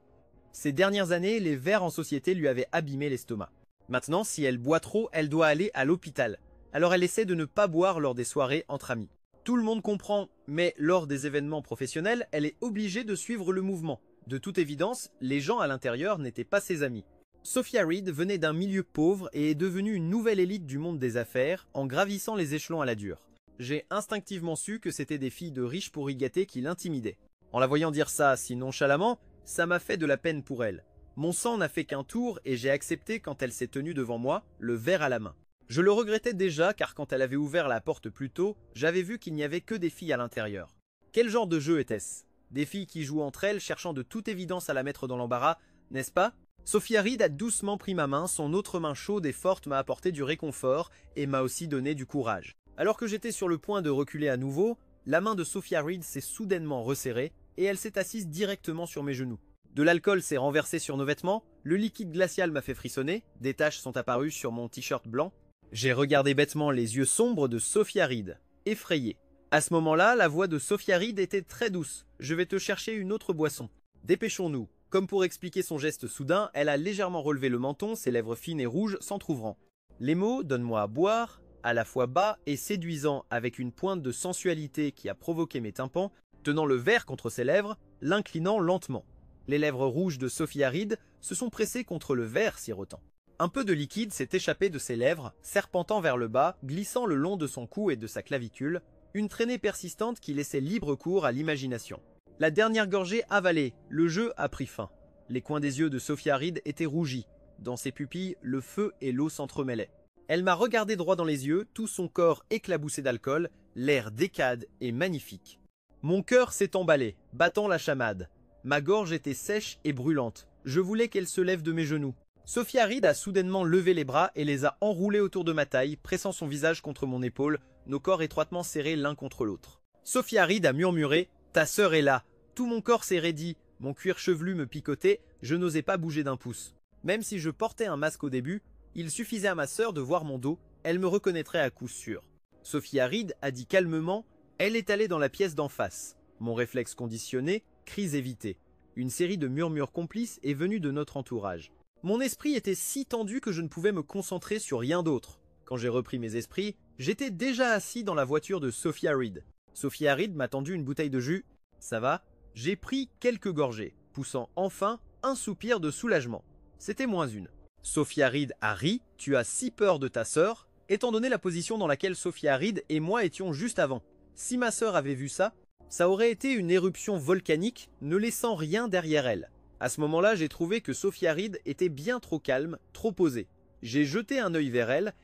Ces dernières années, les verres en société lui avaient abîmé l'estomac. Maintenant, si elle boit trop, elle doit aller à l'hôpital. Alors elle essaie de ne pas boire lors des soirées entre amis. Tout le monde comprend, mais lors des événements professionnels, elle est obligée de suivre le mouvement. De toute évidence, les gens à l'intérieur n'étaient pas ses amis. Sophia Reed venait d'un milieu pauvre et est devenue une nouvelle élite du monde des affaires en gravissant les échelons à la dure. J'ai instinctivement su que c'était des filles de riches pourri gâtés qui l'intimidaient. En la voyant dire ça si nonchalamment, ça m'a fait de la peine pour elle. Mon sang n'a fait qu'un tour et j'ai accepté quand elle s'est tenue devant moi, le verre à la main. Je le regrettais déjà car quand elle avait ouvert la porte plus tôt, j'avais vu qu'il n'y avait que des filles à l'intérieur. Quel genre de jeu était-ce? Des filles qui jouent entre elles cherchant de toute évidence à la mettre dans l'embarras, n'est-ce pas? Sophia Reed a doucement pris ma main, son autre main chaude et forte m'a apporté du réconfort et m'a aussi donné du courage. Alors que j'étais sur le point de reculer à nouveau, la main de Sophia Reed s'est soudainement resserrée et elle s'est assise directement sur mes genoux. De l'alcool s'est renversé sur nos vêtements, le liquide glacial m'a fait frissonner, des taches sont apparues sur mon t-shirt blanc. J'ai regardé bêtement les yeux sombres de Sophia Reed, effrayée. À ce moment-là, la voix de Sophia Reed était très douce. « Je vais te chercher une autre boisson. Dépêchons-nous. » Comme pour expliquer son geste soudain, elle a légèrement relevé le menton, ses lèvres fines et rouges s'entr'ouvrant. Les mots « donne-moi à boire » à la fois bas et séduisant avec une pointe de sensualité qui a provoqué mes tympans, tenant le verre contre ses lèvres, l'inclinant lentement. Les lèvres rouges de Sophia Reed se sont pressées contre le verre sirotant. Un peu de liquide s'est échappé de ses lèvres, serpentant vers le bas, glissant le long de son cou et de sa clavicule, une traînée persistante qui laissait libre cours à l'imagination. La dernière gorgée avalée, le jeu a pris fin. Les coins des yeux de Sophia Reed étaient rougis. Dans ses pupilles, le feu et l'eau s'entremêlaient. Elle m'a regardé droit dans les yeux, tout son corps éclaboussé d'alcool, l'air décade et magnifique. Mon cœur s'est emballé, battant la chamade. Ma gorge était sèche et brûlante. Je voulais qu'elle se lève de mes genoux. Sophia Reed a soudainement levé les bras et les a enroulés autour de ma taille, pressant son visage contre mon épaule, nos corps étroitement serrés l'un contre l'autre. Sophia Reed a murmuré « Ta sœur est là !» Tout mon corps s'est raidi, mon cuir chevelu me picotait, je n'osais pas bouger d'un pouce. Même si je portais un masque au début, il suffisait à ma sœur de voir mon dos, elle me reconnaîtrait à coup sûr. Sophia Reed a dit calmement « Elle est allée dans la pièce d'en face ». Mon réflexe conditionné, crise évitée. Une série de murmures complices est venue de notre entourage. Mon esprit était si tendu que je ne pouvais me concentrer sur rien d'autre. Quand j'ai repris mes esprits, j'étais déjà assis dans la voiture de Sophia Reed. Sophia Reed m'a tendu une bouteille de jus. Ça va? J'ai pris quelques gorgées, poussant enfin un soupir de soulagement. C'était moins une. Sophia Reed a ri, tu as si peur de ta sœur, étant donné la position dans laquelle Sophia Reed et moi étions juste avant. Si ma sœur avait vu ça, ça aurait été une éruption volcanique, ne laissant rien derrière elle. À ce moment-là, j'ai trouvé que Sophia Reed était bien trop calme, trop posée. J'ai jeté un œil vers elle,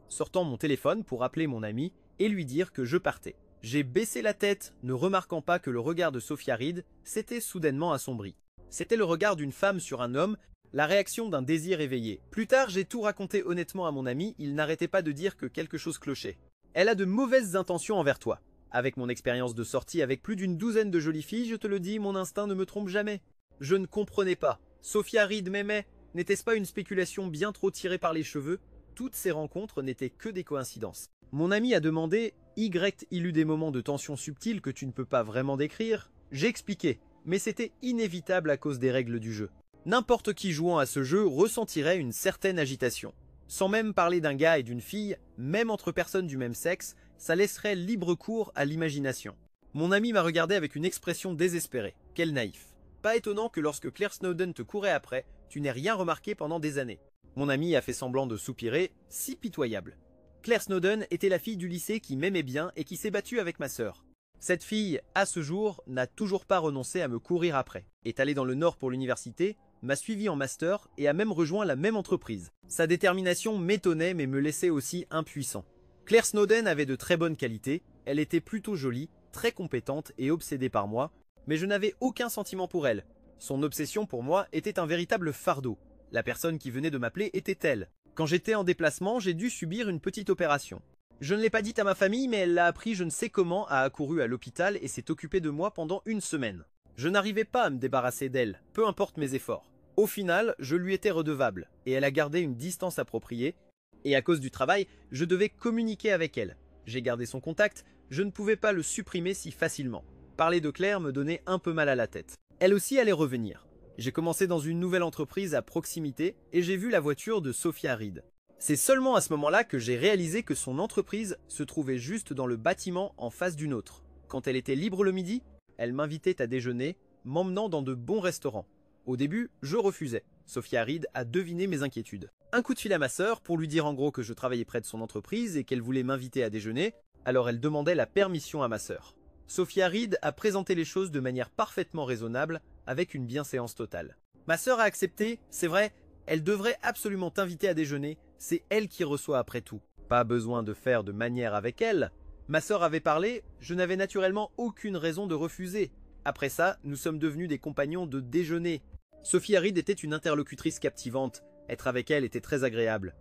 sortant mon téléphone pour appeler mon ami et lui dire que je partais. J'ai baissé la tête, ne remarquant pas que le regard de Sophia Reed s'était soudainement assombri. C'était le regard d'une femme sur un homme, la réaction d'un désir éveillé. Plus tard, j'ai tout raconté honnêtement à mon ami, il n'arrêtait pas de dire que quelque chose clochait. Elle a de mauvaises intentions envers toi. Avec mon expérience de sortie avec plus d'une douzaine de jolies filles, je te le dis, mon instinct ne me trompe jamais. Je ne comprenais pas. Sophia Reed m'aimait. N'était-ce pas une spéculation bien trop tirée par les cheveux? Toutes ces rencontres n'étaient que des coïncidences. Mon ami a demandé « Y il eut des moments de tension subtile que tu ne peux pas vraiment décrire ?» J'ai expliqué, mais c'était inévitable à cause des règles du jeu. N'importe qui jouant à ce jeu ressentirait une certaine agitation. Sans même parler d'un gars et d'une fille, même entre personnes du même sexe, ça laisserait libre cours à l'imagination. Mon ami m'a regardé avec une expression désespérée. Quel naïf. Pas étonnant que lorsque Claire Snowdon te courait après, tu n'aies rien remarqué pendant des années. Mon ami a fait semblant de soupirer, si pitoyable. Claire Snowdon était la fille du lycée qui m'aimait bien et qui s'est battue avec ma sœur. Cette fille, à ce jour, n'a toujours pas renoncé à me courir après. Est allée dans le Nord pour l'université, m'a suivi en master et a même rejoint la même entreprise. Sa détermination m'étonnait mais me laissait aussi impuissant. Claire Snowdon avait de très bonnes qualités, elle était plutôt jolie, très compétente et obsédée par moi, mais je n'avais aucun sentiment pour elle. Son obsession pour moi était un véritable fardeau. La personne qui venait de m'appeler était elle. Quand j'étais en déplacement, j'ai dû subir une petite opération. Je ne l'ai pas dite à ma famille, mais elle l'a appris je ne sais comment, a accouru à l'hôpital et s'est occupée de moi pendant une semaine. Je n'arrivais pas à me débarrasser d'elle, peu importe mes efforts. Au final, je lui étais redevable, et elle a gardé une distance appropriée, et à cause du travail, je devais communiquer avec elle. J'ai gardé son contact, je ne pouvais pas le supprimer si facilement. Parler de Claire me donnait un peu mal à la tête. Elle aussi allait revenir. J'ai commencé dans une nouvelle entreprise à proximité, et j'ai vu la voiture de Sophia Reed. C'est seulement à ce moment-là que j'ai réalisé que son entreprise se trouvait juste dans le bâtiment en face d'une autre. Quand elle était libre le midi, elle m'invitait à déjeuner, m'emmenant dans de bons restaurants. Au début, je refusais. Sophia Reed a deviné mes inquiétudes. Un coup de fil à ma sœur pour lui dire en gros que je travaillais près de son entreprise et qu'elle voulait m'inviter à déjeuner, alors elle demandait la permission à ma sœur. Sophia Reed a présenté les choses de manière parfaitement raisonnable, avec une bienséance totale. Ma sœur a accepté, c'est vrai, elle devrait absolument t'inviter à déjeuner, c'est elle qui reçoit après tout. Pas besoin de faire de manière avec elle. Ma sœur avait parlé, je n'avais naturellement aucune raison de refuser. Après ça, nous sommes devenus des compagnons de déjeuner. Sophia Reed était une interlocutrice captivante, être avec elle était très agréable.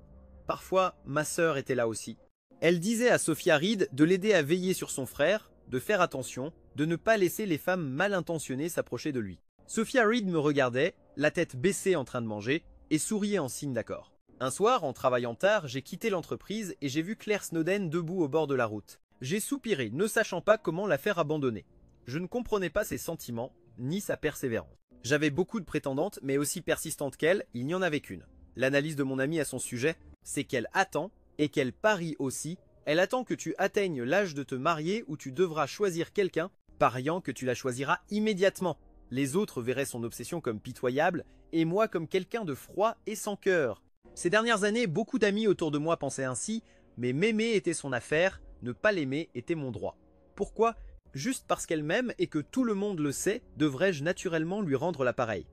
Parfois, ma sœur était là aussi. Elle disait à Sophia Reed de l'aider à veiller sur son frère, de faire attention, de ne pas laisser les femmes mal intentionnées s'approcher de lui. Sophia Reed me regardait, la tête baissée en train de manger, et souriait en signe d'accord. Un soir, en travaillant tard, j'ai quitté l'entreprise et j'ai vu Claire Snowden debout au bord de la route. J'ai soupiré, ne sachant pas comment la faire abandonner. Je ne comprenais pas ses sentiments, ni sa persévérance. J'avais beaucoup de prétendantes, mais aussi persistantes qu'elle, il n'y en avait qu'une. L'analyse de mon amie à son sujet, c'est qu'elle attend, et qu'elle parie aussi. Elle attend que tu atteignes l'âge de te marier où tu devras choisir quelqu'un, pariant que tu la choisiras immédiatement. Les autres verraient son obsession comme pitoyable, et moi comme quelqu'un de froid et sans cœur. Ces dernières années, beaucoup d'amis autour de moi pensaient ainsi, mais m'aimer était son affaire, ne pas l'aimer était mon droit. Pourquoi ? Juste parce qu'elle m'aime et que tout le monde le sait, devrais-je naturellement lui rendre l'appareil.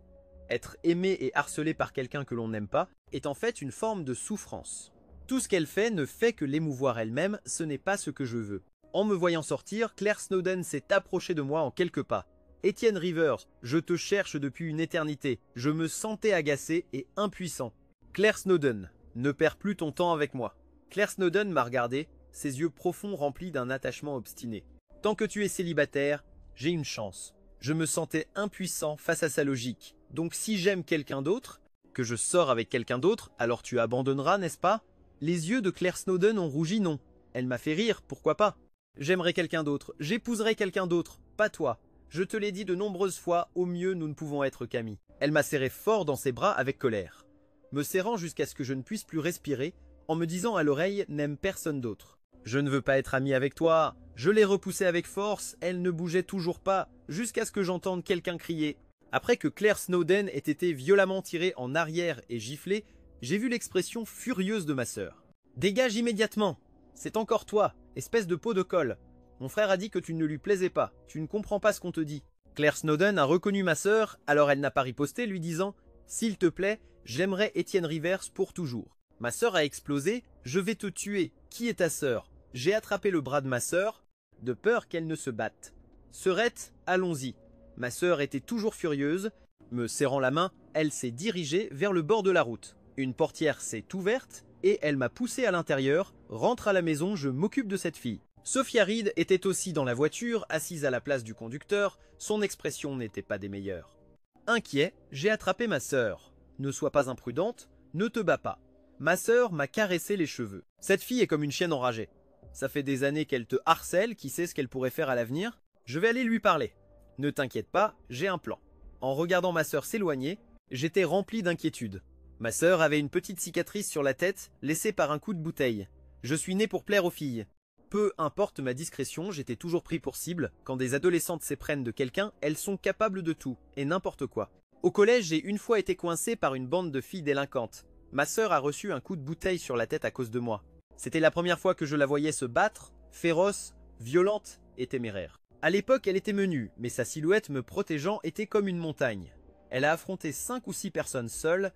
Être aimé et harcelé par quelqu'un que l'on n'aime pas est en fait une forme de souffrance. Tout ce qu'elle fait ne fait que l'émouvoir elle-même, ce n'est pas ce que je veux. En me voyant sortir, Claire Snowden s'est approchée de moi en quelques pas. Etienne Rivers, je te cherche depuis une éternité. Je me sentais agacé et impuissant. Claire Snowden, ne perds plus ton temps avec moi. Claire Snowden m'a regardé, ses yeux profonds remplis d'un attachement obstiné. Tant que tu es célibataire, j'ai une chance. Je me sentais impuissant face à sa logique. Donc si j'aime quelqu'un d'autre, que je sors avec quelqu'un d'autre, alors tu abandonneras, n'est-ce pas? Les yeux de Claire Snowden ont rougi, non. Elle m'a fait rire, pourquoi pas? J'aimerais quelqu'un d'autre, j'épouserais quelqu'un d'autre, pas toi. Je te l'ai dit de nombreuses fois, au mieux nous ne pouvons être qu'amis. Elle m'a serré fort dans ses bras avec colère, me serrant jusqu'à ce que je ne puisse plus respirer, en me disant à l'oreille « n'aime personne d'autre ». Je ne veux pas être ami avec toi. Je l'ai repoussée avec force, elle ne bougeait toujours pas, jusqu'à ce que j'entende quelqu'un crier. Après que Claire Snowden ait été violemment tirée en arrière et giflée, j'ai vu l'expression furieuse de ma sœur. « Dégage immédiatement! C'est encore toi, espèce de pot de colle. Mon frère a dit que tu ne lui plaisais pas, tu ne comprends pas ce qu'on te dit. » Claire Snowden a reconnu ma sœur, alors elle n'a pas riposté lui disant « S'il te plaît, j'aimerais Etienne Rivers pour toujours. » Ma sœur a explosé « Je vais te tuer, qui est ta sœur ?» J'ai attrapé le bras de ma sœur, de peur qu'elle ne se batte. « Sœurette, allons-y. » Ma sœur était toujours furieuse. Me serrant la main, elle s'est dirigée vers le bord de la route. Une portière s'est ouverte et elle m'a poussé à l'intérieur. « Rentre à la maison, je m'occupe de cette fille. » Sophia Reed était aussi dans la voiture, assise à la place du conducteur. Son expression n'était pas des meilleures. Inquiet, j'ai attrapé ma sœur. « Ne sois pas imprudente, ne te bats pas. » Ma sœur m'a caressé les cheveux. Cette fille est comme une chienne enragée. Ça fait des années qu'elle te harcèle, qui sait ce qu'elle pourrait faire à l'avenir? Je vais aller lui parler. Ne t'inquiète pas, j'ai un plan. En regardant ma sœur s'éloigner, j'étais rempli d'inquiétude. Ma sœur avait une petite cicatrice sur la tête, laissée par un coup de bouteille. Je suis né pour plaire aux filles. Peu importe ma discrétion, j'étais toujours pris pour cible. Quand des adolescentes s'éprennent de quelqu'un, elles sont capables de tout, et n'importe quoi. Au collège, j'ai une fois été coincé par une bande de filles délinquantes. Ma sœur a reçu un coup de bouteille sur la tête à cause de moi. C'était la première fois que je la voyais se battre, féroce, violente et téméraire. À l'époque, elle était menue, mais sa silhouette me protégeant était comme une montagne. Elle a affronté 5 ou 6 personnes seules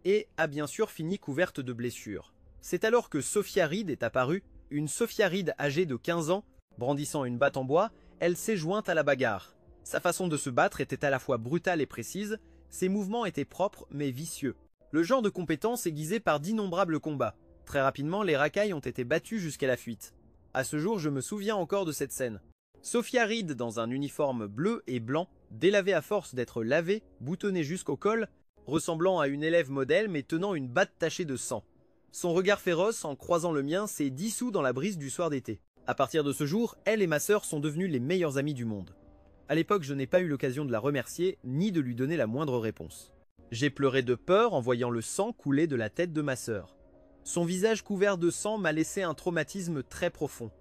et a bien sûr fini couverte de blessures. C'est alors que Sophia Reed est apparue, une Sophia Reed âgée de 15 ans, brandissant une batte en bois, elle s'est jointe à la bagarre. Sa façon de se battre était à la fois brutale et précise, ses mouvements étaient propres mais vicieux. Le genre de compétence aiguisé par d'innombrables combats. Très rapidement, les racailles ont été battues jusqu'à la fuite. À ce jour, je me souviens encore de cette scène. Sophia Reed, dans un uniforme bleu et blanc, délavé à force d'être lavé, boutonné jusqu'au col, ressemblant à une élève modèle mais tenant une batte tachée de sang. Son regard féroce, en croisant le mien, s'est dissous dans la brise du soir d'été. À partir de ce jour, elle et ma sœur sont devenues les meilleures amies du monde. À l'époque, je n'ai pas eu l'occasion de la remercier, ni de lui donner la moindre réponse. J'ai pleuré de peur en voyant le sang couler de la tête de ma sœur. Son visage couvert de sang m'a laissé un traumatisme très profond.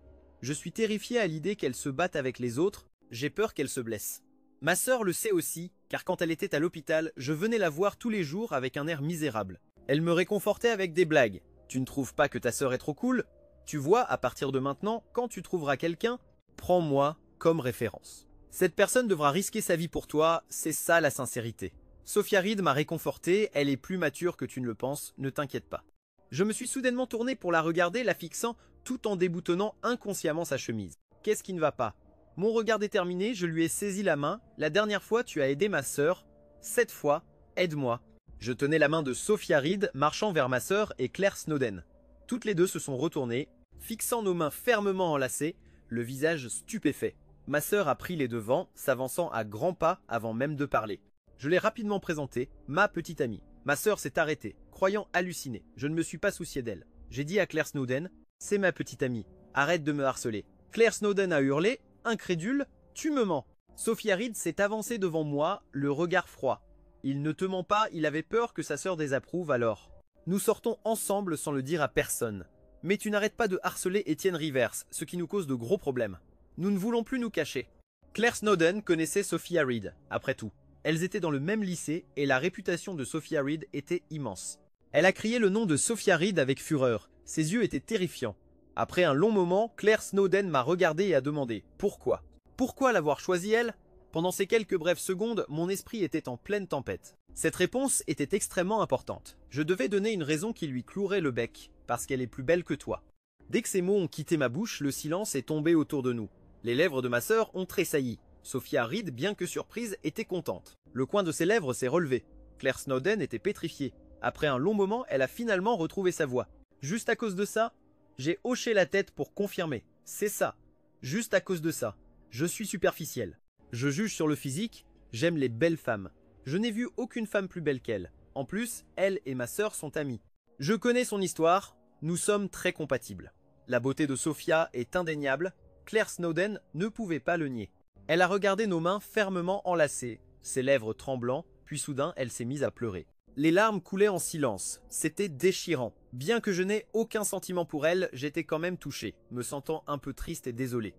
Je suis terrifié à l'idée qu'elle se batte avec les autres, j'ai peur qu'elle se blesse. Ma sœur le sait aussi, car quand elle était à l'hôpital, je venais la voir tous les jours avec un air misérable. Elle me réconfortait avec des blagues. Tu ne trouves pas que ta sœur est trop cool? Tu vois, à partir de maintenant, quand tu trouveras quelqu'un, prends-moi comme référence. Cette personne devra risquer sa vie pour toi, c'est ça la sincérité. Sophia Reed m'a réconforté, elle est plus mature que tu ne le penses, ne t'inquiète pas. Je me suis soudainement tourné pour la regarder, la fixant tout en déboutonnant inconsciemment sa chemise. Qu'est-ce qui ne va pas? Mon regard déterminé, je lui ai saisi la main. La dernière fois, tu as aidé ma sœur. Cette fois, aide-moi. Je tenais la main de Sophia Reed, marchant vers ma sœur et Claire Snowden. Toutes les deux se sont retournées, fixant nos mains fermement enlacées, le visage stupéfait. Ma sœur a pris les devants, s'avançant à grands pas avant même de parler. Je l'ai rapidement présentée, ma petite amie. Ma sœur s'est arrêtée, croyant halluciner. Je ne me suis pas soucié d'elle. J'ai dit à Claire Snowden, c'est ma petite amie, arrête de me harceler. Claire Snowden a hurlé, incrédule, tu me mens. Sophia Reed s'est avancée devant moi, le regard froid. Il ne te ment pas, il avait peur que sa sœur désapprouve alors. Nous sortons ensemble sans le dire à personne. Mais tu n'arrêtes pas de harceler Étienne Rivers, ce qui nous cause de gros problèmes. Nous ne voulons plus nous cacher. Claire Snowden connaissait Sophia Reed, après tout. Elles étaient dans le même lycée et la réputation de Sophia Reed était immense. Elle a crié le nom de Sophia Reed avec fureur. Ses yeux étaient terrifiants. Après un long moment, Claire Snowden m'a regardé et a demandé « Pourquoi ?» Pourquoi l'avoir choisie elle? Pendant ces quelques brèves secondes, mon esprit était en pleine tempête. Cette réponse était extrêmement importante. Je devais donner une raison qui lui clouerait le bec, parce qu'elle est plus belle que toi. Dès que ces mots ont quitté ma bouche, le silence est tombé autour de nous. Les lèvres de ma sœur ont tressailli. Sophia Reed, bien que surprise, était contente. Le coin de ses lèvres s'est relevé. Claire Snowden était pétrifiée. Après un long moment, elle a finalement retrouvé sa voix. Juste à cause de ça, j'ai hoché la tête pour confirmer. C'est ça. Juste à cause de ça. Je suis superficiel. Je juge sur le physique, j'aime les belles femmes. Je n'ai vu aucune femme plus belle qu'elle. En plus, elle et ma sœur sont amies. Je connais son histoire, nous sommes très compatibles. La beauté de Sophia est indéniable, Claire Snowden ne pouvait pas le nier. Elle a regardé nos mains fermement enlacées, ses lèvres tremblant, puis soudain elle s'est mise à pleurer. Les larmes coulaient en silence, c'était déchirant. Bien que je n'ai aucun sentiment pour elle, j'étais quand même touché, me sentant un peu triste et désolé.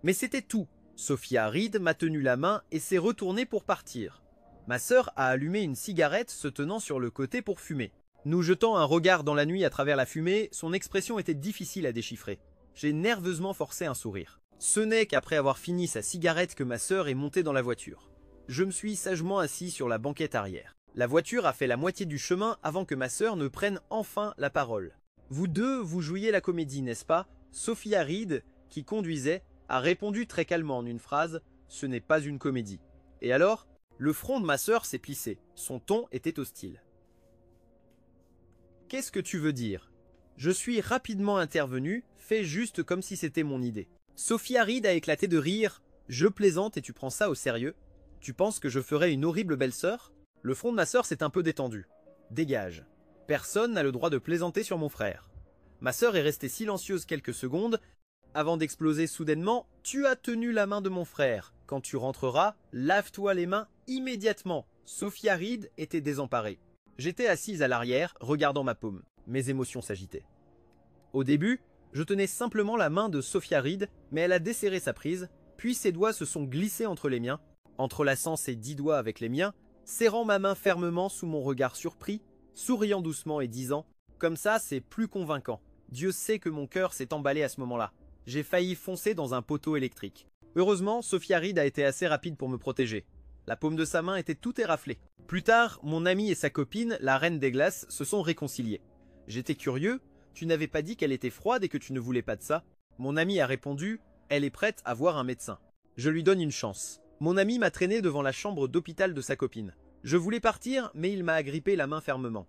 Mais c'était tout. Sophia Reed m'a tenu la main et s'est retournée pour partir. Ma sœur a allumé une cigarette se tenant sur le côté pour fumer. Nous jetant un regard dans la nuit à travers la fumée, son expression était difficile à déchiffrer. J'ai nerveusement forcé un sourire. Ce n'est qu'après avoir fini sa cigarette que ma sœur est montée dans la voiture. Je me suis sagement assis sur la banquette arrière. La voiture a fait la moitié du chemin avant que ma sœur ne prenne enfin la parole. Vous deux, vous jouiez la comédie, n'est-ce pas? Sophia Reed, qui conduisait, a répondu très calmement en une phrase « Ce n'est pas une comédie ». Et alors, le front de ma sœur s'est plissé. Son ton était hostile. « Qu'est-ce que tu veux dire ?» Je suis rapidement intervenu, fait juste comme si c'était mon idée. Sophia Reed a éclaté de rire. « Je plaisante et tu prends ça au sérieux? Tu penses que je ferais une horrible belle-sœur ?» Le front de ma sœur s'est un peu détendu. « Dégage. Personne n'a le droit de plaisanter sur mon frère. » Ma sœur est restée silencieuse quelques secondes, avant d'exploser soudainement, « Tu as tenu la main de mon frère. Quand tu rentreras, lave-toi les mains immédiatement. » Sophia Reed était désemparée. J'étais assise à l'arrière, regardant ma paume. Mes émotions s'agitaient. Au début, je tenais simplement la main de Sophia Reed, mais elle a desserré sa prise, puis ses doigts se sont glissés entre les miens, entrelaçant ses 10 doigts avec les miens, serrant ma main fermement sous mon regard surpris, souriant doucement et disant « Comme ça, c'est plus convaincant. Dieu sait que mon cœur s'est emballé à ce moment-là. J'ai failli foncer dans un poteau électrique. » Heureusement, Sophia Reed a été assez rapide pour me protéger. La paume de sa main était tout éraflée. Plus tard, mon amie et sa copine, la Reine des Glaces, se sont réconciliées. J'étais curieux, tu n'avais pas dit qu'elle était froide et que tu ne voulais pas de ça? Mon amie a répondu, elle est prête à voir un médecin. Je lui donne une chance. Mon ami m'a traîné devant la chambre d'hôpital de sa copine. Je voulais partir, mais il m'a agrippé la main fermement.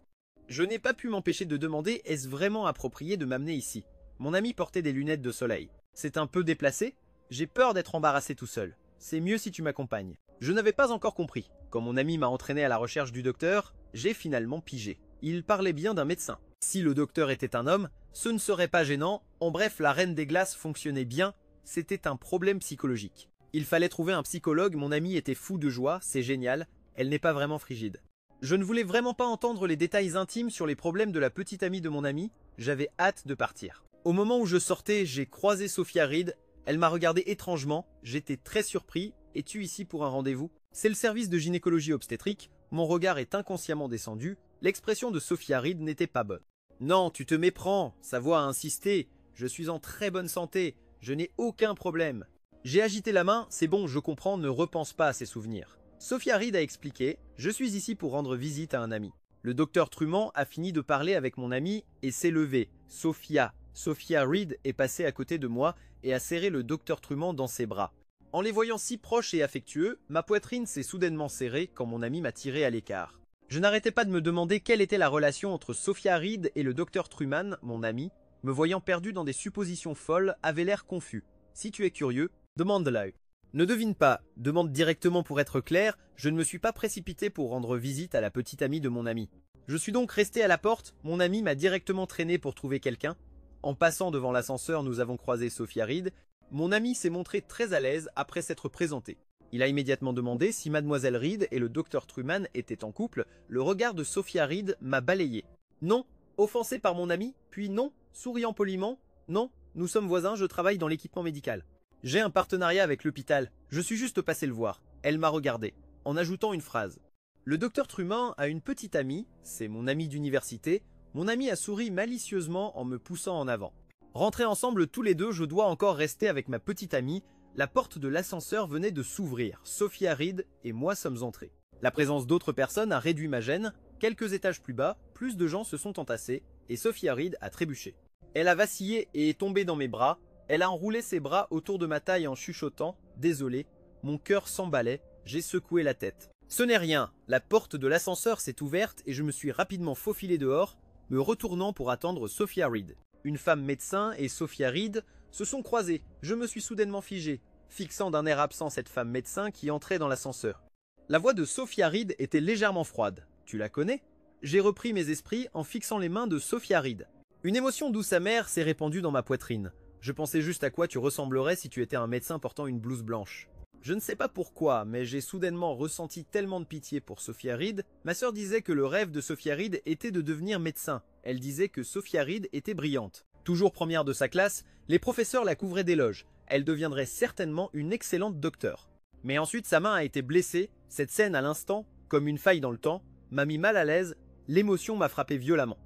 Je n'ai pas pu m'empêcher de demander, est-ce vraiment approprié de m'amener ici? Mon ami portait des lunettes de soleil. C'est un peu déplacé? J'ai peur d'être embarrassé tout seul. C'est mieux si tu m'accompagnes. Je n'avais pas encore compris. Quand mon ami m'a entraîné à la recherche du docteur, j'ai finalement pigé. Il parlait bien d'un médecin. Si le docteur était un homme, ce ne serait pas gênant. En bref, la Reine des Glaces fonctionnait bien. C'était un problème psychologique. Il fallait trouver un psychologue, mon ami était fou de joie, c'est génial. Elle n'est pas vraiment frigide. Je ne voulais vraiment pas entendre les détails intimes sur les problèmes de la petite amie de mon ami. J'avais hâte de partir. Au moment où je sortais, j'ai croisé Sophia Reed. Elle m'a regardé étrangement. J'étais très surpris. Es-tu ici pour un rendez-vous? C'est le service de gynécologie obstétrique, mon regard est inconsciemment descendu, l'expression de Sophia Reed n'était pas bonne. Non, tu te méprends, sa voix a insisté, je suis en très bonne santé, je n'ai aucun problème. J'ai agité la main, c'est bon, je comprends, ne repense pas à ses souvenirs. Sophia Reed a expliqué, je suis ici pour rendre visite à un ami. Le docteur Truman a fini de parler avec mon ami et s'est levé. Sophia Reed est passée à côté de moi et a serré le docteur Truman dans ses bras. En les voyant si proches et affectueux, ma poitrine s'est soudainement serrée quand mon ami m'a tiré à l'écart. Je n'arrêtais pas de me demander quelle était la relation entre Sophia Reed et le docteur Truman, mon ami, me voyant perdu dans des suppositions folles, avait l'air confus. Si tu es curieux, demande-le. Ne devine pas, demande directement pour être clair, je ne me suis pas précipité pour rendre visite à la petite amie de mon ami. Je suis donc resté à la porte, mon ami m'a directement traîné pour trouver quelqu'un. En passant devant l'ascenseur, nous avons croisé Sophia Reed. Mon ami s'est montré très à l'aise après s'être présenté. Il a immédiatement demandé si mademoiselle Reed et le docteur Truman étaient en couple. Le regard de Sophia Reed m'a balayé. Non, offensé par mon ami, puis non, souriant poliment, non, nous sommes voisins, je travaille dans l'équipement médical. J'ai un partenariat avec l'hôpital, je suis juste passé le voir. Elle m'a regardé, en ajoutant une phrase. Le docteur Truman a une petite amie, c'est mon ami d'université. Mon ami a souri malicieusement en me poussant en avant. Rentrés ensemble tous les deux, je dois encore rester avec ma petite amie. La porte de l'ascenseur venait de s'ouvrir. Sophia Reed et moi sommes entrés. La présence d'autres personnes a réduit ma gêne. Quelques étages plus bas, plus de gens se sont entassés et Sophia Reed a trébuché. Elle a vacillé et est tombée dans mes bras. Elle a enroulé ses bras autour de ma taille en chuchotant « Désolé ». Mon cœur s'emballait, j'ai secoué la tête. Ce n'est rien, la porte de l'ascenseur s'est ouverte et je me suis rapidement faufilé dehors, me retournant pour attendre Sophia Reed. Une femme médecin et Sophia Reed se sont croisées. Je me suis soudainement figé, fixant d'un air absent cette femme médecin qui entrait dans l'ascenseur. La voix de Sophia Reed était légèrement froide. Tu la connais? J'ai repris mes esprits en fixant les mains de Sophia Reed. Une émotion douce amère s'est répandue dans ma poitrine. Je pensais juste à quoi tu ressemblerais si tu étais un médecin portant une blouse blanche. Je ne sais pas pourquoi, mais j'ai soudainement ressenti tellement de pitié pour Sophia Reed. Ma sœur disait que le rêve de Sophia Reed était de devenir médecin. Elle disait que Sophia Reed était brillante. Toujours première de sa classe, les professeurs la couvraient d'éloges. Elle deviendrait certainement une excellente docteure. Mais ensuite sa main a été blessée. Cette scène à l'instant, comme une faille dans le temps, m'a mis mal à l'aise. L'émotion m'a frappé violemment.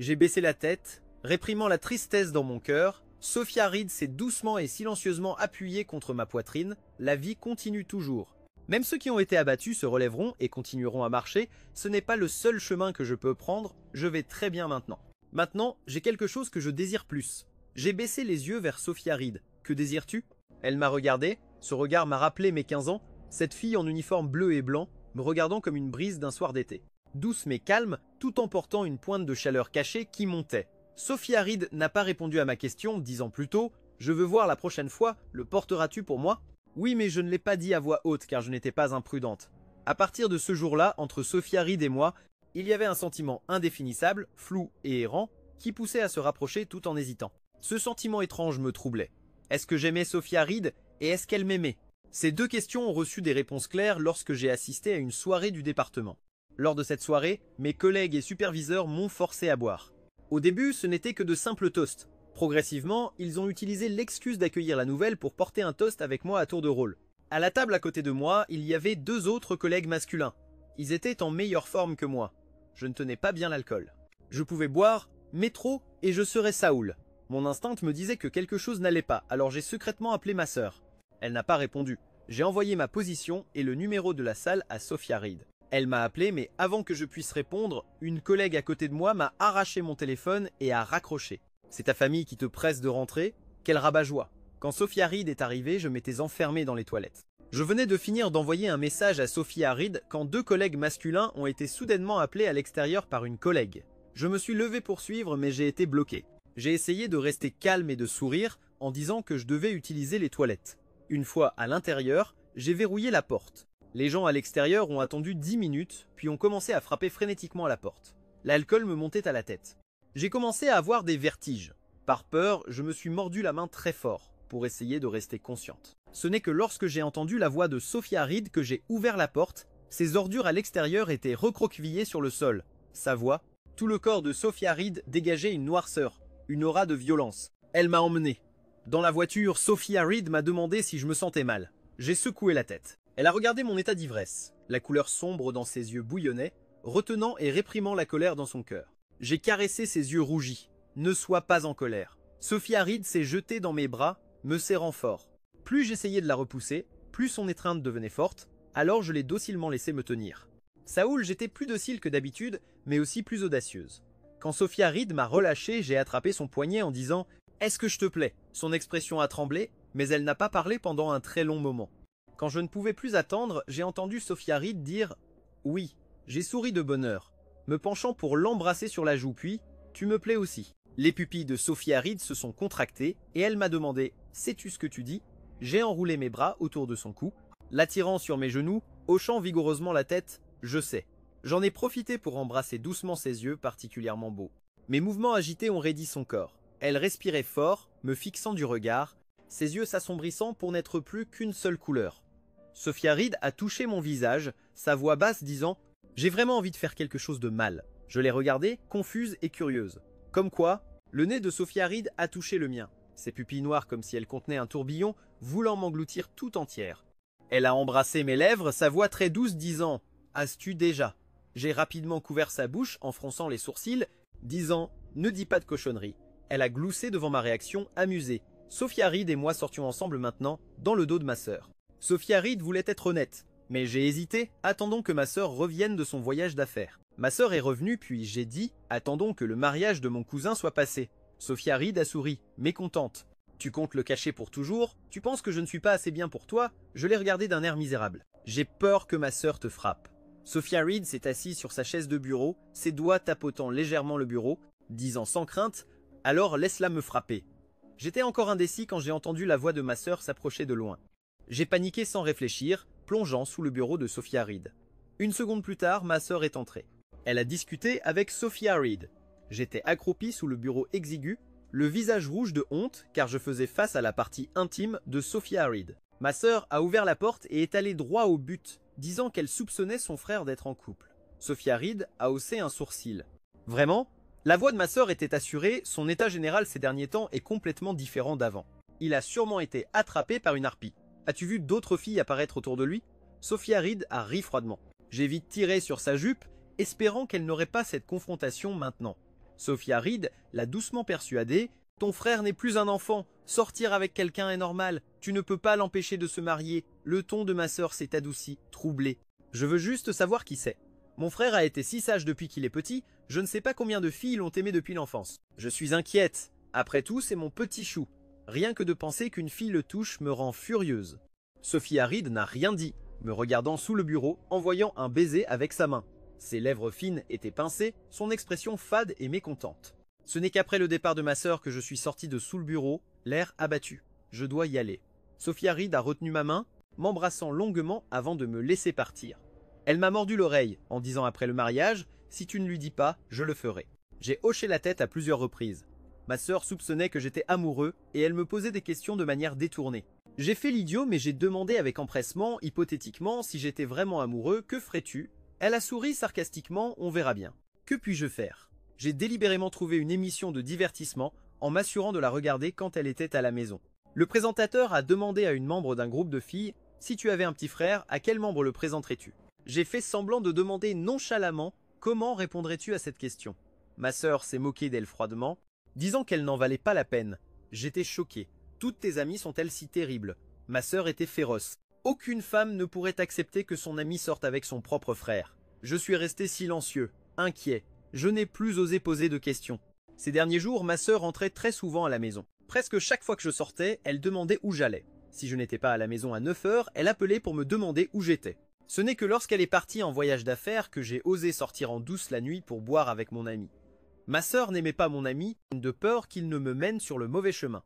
J'ai baissé la tête, réprimant la tristesse dans mon cœur. Sophia Reed s'est doucement et silencieusement appuyée contre ma poitrine. La vie continue toujours. Même ceux qui ont été abattus se relèveront et continueront à marcher. Ce n'est pas le seul chemin que je peux prendre. Je vais très bien maintenant. Maintenant, j'ai quelque chose que je désire plus. J'ai baissé les yeux vers Sophia Reed. Que désires-tu? Elle m'a regardé. Ce regard m'a rappelé mes 15 ans. Cette fille en uniforme bleu et blanc, me regardant comme une brise d'un soir d'été. Douce mais calme, tout en portant une pointe de chaleur cachée qui montait. Sophia Reed n'a pas répondu à ma question, disant plutôt « Je veux voir la prochaine fois, le porteras-tu pour moi ?» Oui, mais je ne l'ai pas dit à voix haute car je n'étais pas imprudente. À partir de ce jour-là, entre Sophia Reed et moi, il y avait un sentiment indéfinissable, flou et errant, qui poussait à se rapprocher tout en hésitant. Ce sentiment étrange me troublait. Est-ce que j'aimais Sophia Reed et est-ce qu'elle m'aimait? Ces deux questions ont reçu des réponses claires lorsque j'ai assisté à une soirée du département. Lors de cette soirée, mes collègues et superviseurs m'ont forcé à boire. Au début, ce n'était que de simples toasts. Progressivement, ils ont utilisé l'excuse d'accueillir la nouvelle pour porter un toast avec moi à tour de rôle. À la table à côté de moi, il y avait deux autres collègues masculins. Ils étaient en meilleure forme que moi. Je ne tenais pas bien l'alcool. Je pouvais boire, mais trop, et je serais Saoul. Mon instinct me disait que quelque chose n'allait pas, alors j'ai secrètement appelé ma sœur. Elle n'a pas répondu. J'ai envoyé ma position et le numéro de la salle à Sophia Reed. Elle m'a appelé, mais avant que je puisse répondre, une collègue à côté de moi m'a arraché mon téléphone et a raccroché. C'est ta famille qui te presse de rentrer? Quel rabat-joie! Quand Sophia Reed est arrivée, je m'étais enfermé dans les toilettes. Je venais de finir d'envoyer un message à Sophia Reed quand deux collègues masculins ont été soudainement appelés à l'extérieur par une collègue. Je me suis levé pour suivre, mais j'ai été bloqué. J'ai essayé de rester calme et de sourire en disant que je devais utiliser les toilettes. Une fois à l'intérieur, j'ai verrouillé la porte. Les gens à l'extérieur ont attendu 10 minutes, puis ont commencé à frapper frénétiquement à la porte. L'alcool me montait à la tête. J'ai commencé à avoir des vertiges. Par peur, je me suis mordu la main très fort, pour essayer de rester consciente. Ce n'est que lorsque j'ai entendu la voix de Sophia Reed que j'ai ouvert la porte. Ses ordures à l'extérieur étaient recroquevillées sur le sol. Sa voix, tout le corps de Sophia Reed dégageait une noirceur, une aura de violence. Elle m'a emmené. Dans la voiture, Sophia Reed m'a demandé si je me sentais mal. J'ai secoué la tête. Elle a regardé mon état d'ivresse. La couleur sombre dans ses yeux bouillonnait, retenant et réprimant la colère dans son cœur. J'ai caressé ses yeux rougis. Ne sois pas en colère. Sophia Reed s'est jetée dans mes bras, me serrant fort. Plus j'essayais de la repousser, plus son étreinte devenait forte, alors je l'ai docilement laissée me tenir. Saoul, j'étais plus docile que d'habitude, mais aussi plus audacieuse. Quand Sophia Reed m'a relâché, j'ai attrapé son poignet en disant « Est-ce que je te plais ?» Son expression a tremblé, mais elle n'a pas parlé pendant un très long moment. Quand je ne pouvais plus attendre, j'ai entendu Sophia Reed dire « Oui ». J'ai souri de bonheur, me penchant pour l'embrasser sur la joue, puis « Tu me plais aussi ». Les pupilles de Sophia Reed se sont contractées et elle m'a demandé « Sais-tu ce que tu dis ?» J'ai enroulé mes bras autour de son cou, l'attirant sur mes genoux, hochant vigoureusement la tête « Je sais ». J'en ai profité pour embrasser doucement ses yeux particulièrement beaux. Mes mouvements agités ont raidi son corps. Elle respirait fort, me fixant du regard, ses yeux s'assombrissant pour n'être plus qu'une seule couleur. Sophia Reed a touché mon visage, sa voix basse disant « J'ai vraiment envie de faire quelque chose de mal ». Je l'ai regardée, confuse et curieuse. Comme quoi, le nez de Sophia Reed a touché le mien, ses pupilles noires comme si elles contenaient un tourbillon, voulant m'engloutir tout entière. Elle a embrassé mes lèvres, sa voix très douce disant « As-tu déjà ?» J'ai rapidement couvert sa bouche en fronçant les sourcils, disant « Ne dis pas de cochonnerie ». Elle a gloussé devant ma réaction, amusée. Sophia Reed et moi sortions ensemble maintenant, dans le dos de ma sœur. Sophia Reed voulait être honnête, mais j'ai hésité, attendons que ma sœur revienne de son voyage d'affaires. Ma sœur est revenue, puis j'ai dit « Attendons que le mariage de mon cousin soit passé ». Sophia Reed a souri, mécontente. « Tu comptes le cacher pour toujours? Tu penses que je ne suis pas assez bien pour toi ?» Je l'ai regardé d'un air misérable. « J'ai peur que ma sœur te frappe. » Sophia Reed s'est assise sur sa chaise de bureau, ses doigts tapotant légèrement le bureau, disant sans crainte « Alors laisse-la me frapper ». J'étais encore indécis quand j'ai entendu la voix de ma sœur s'approcher de loin. J'ai paniqué sans réfléchir, plongeant sous le bureau de Sophia Reed. Une seconde plus tard, ma sœur est entrée. Elle a discuté avec Sophia Reed. J'étais accroupi sous le bureau exigu, le visage rouge de honte car je faisais face à la partie intime de Sophia Reed. Ma sœur a ouvert la porte et est allée droit au but, disant qu'elle soupçonnait son frère d'être en couple. Sophia Reed a haussé un sourcil. Vraiment? La voix de ma sœur était assurée, son état général ces derniers temps est complètement différent d'avant. Il a sûrement été attrapé par une harpie. As-tu vu d'autres filles apparaître autour de lui? Sophia Reed a ri froidement. J'ai vite tiré sur sa jupe, espérant qu'elle n'aurait pas cette confrontation maintenant. Sophia Reed l'a doucement persuadée. « Ton frère n'est plus un enfant, sortir avec quelqu'un est normal, tu ne peux pas l'empêcher de se marier. » Le ton de ma sœur s'est adouci, troublé. « Je veux juste savoir qui c'est. Mon frère a été si sage depuis qu'il est petit, je ne sais pas combien de filles l'ont aimé depuis l'enfance. Je suis inquiète. Après tout, c'est mon petit chou. Rien que de penser qu'une fille le touche me rend furieuse. » Sophia Reed n'a rien dit, me regardant sous le bureau, envoyant un baiser avec sa main. Ses lèvres fines étaient pincées, son expression fade et mécontente. Ce n'est qu'après le départ de ma sœur que je suis sorti de sous le bureau, l'air abattu. Je dois y aller. Sophia Reed a retenu ma main, m'embrassant longuement avant de me laisser partir. Elle m'a mordu l'oreille en disant après le mariage « Si tu ne lui dis pas, je le ferai ». J'ai hoché la tête à plusieurs reprises. Ma sœur soupçonnait que j'étais amoureux et elle me posait des questions de manière détournée. J'ai fait l'idiot mais j'ai demandé avec empressement, hypothétiquement, si j'étais vraiment amoureux, que ferais-tu? Elle a souri sarcastiquement, on verra bien. Que puis-je faire? J'ai délibérément trouvé une émission de divertissement en m'assurant de la regarder quand elle était à la maison. Le présentateur a demandé à une membre d'un groupe de filles « Si tu avais un petit frère, à quel membre le présenterais-tu » J'ai fait semblant de demander nonchalamment « Comment répondrais-tu à cette question ?» Ma sœur s'est moquée d'elle froidement, disant qu'elle n'en valait pas la peine. J'étais choqué. Toutes tes amies sont-elles si terribles? Ma sœur était féroce. Aucune femme ne pourrait accepter que son amie sorte avec son propre frère. Je suis resté silencieux, inquiet. Je n'ai plus osé poser de questions. Ces derniers jours, ma sœur entrait très souvent à la maison. Presque chaque fois que je sortais, elle demandait où j'allais. Si je n'étais pas à la maison à 9 h, elle appelait pour me demander où j'étais. Ce n'est que lorsqu'elle est partie en voyage d'affaires que j'ai osé sortir en douce la nuit pour boire avec mon ami. Ma sœur n'aimait pas mon ami, de peur qu'il ne me mène sur le mauvais chemin.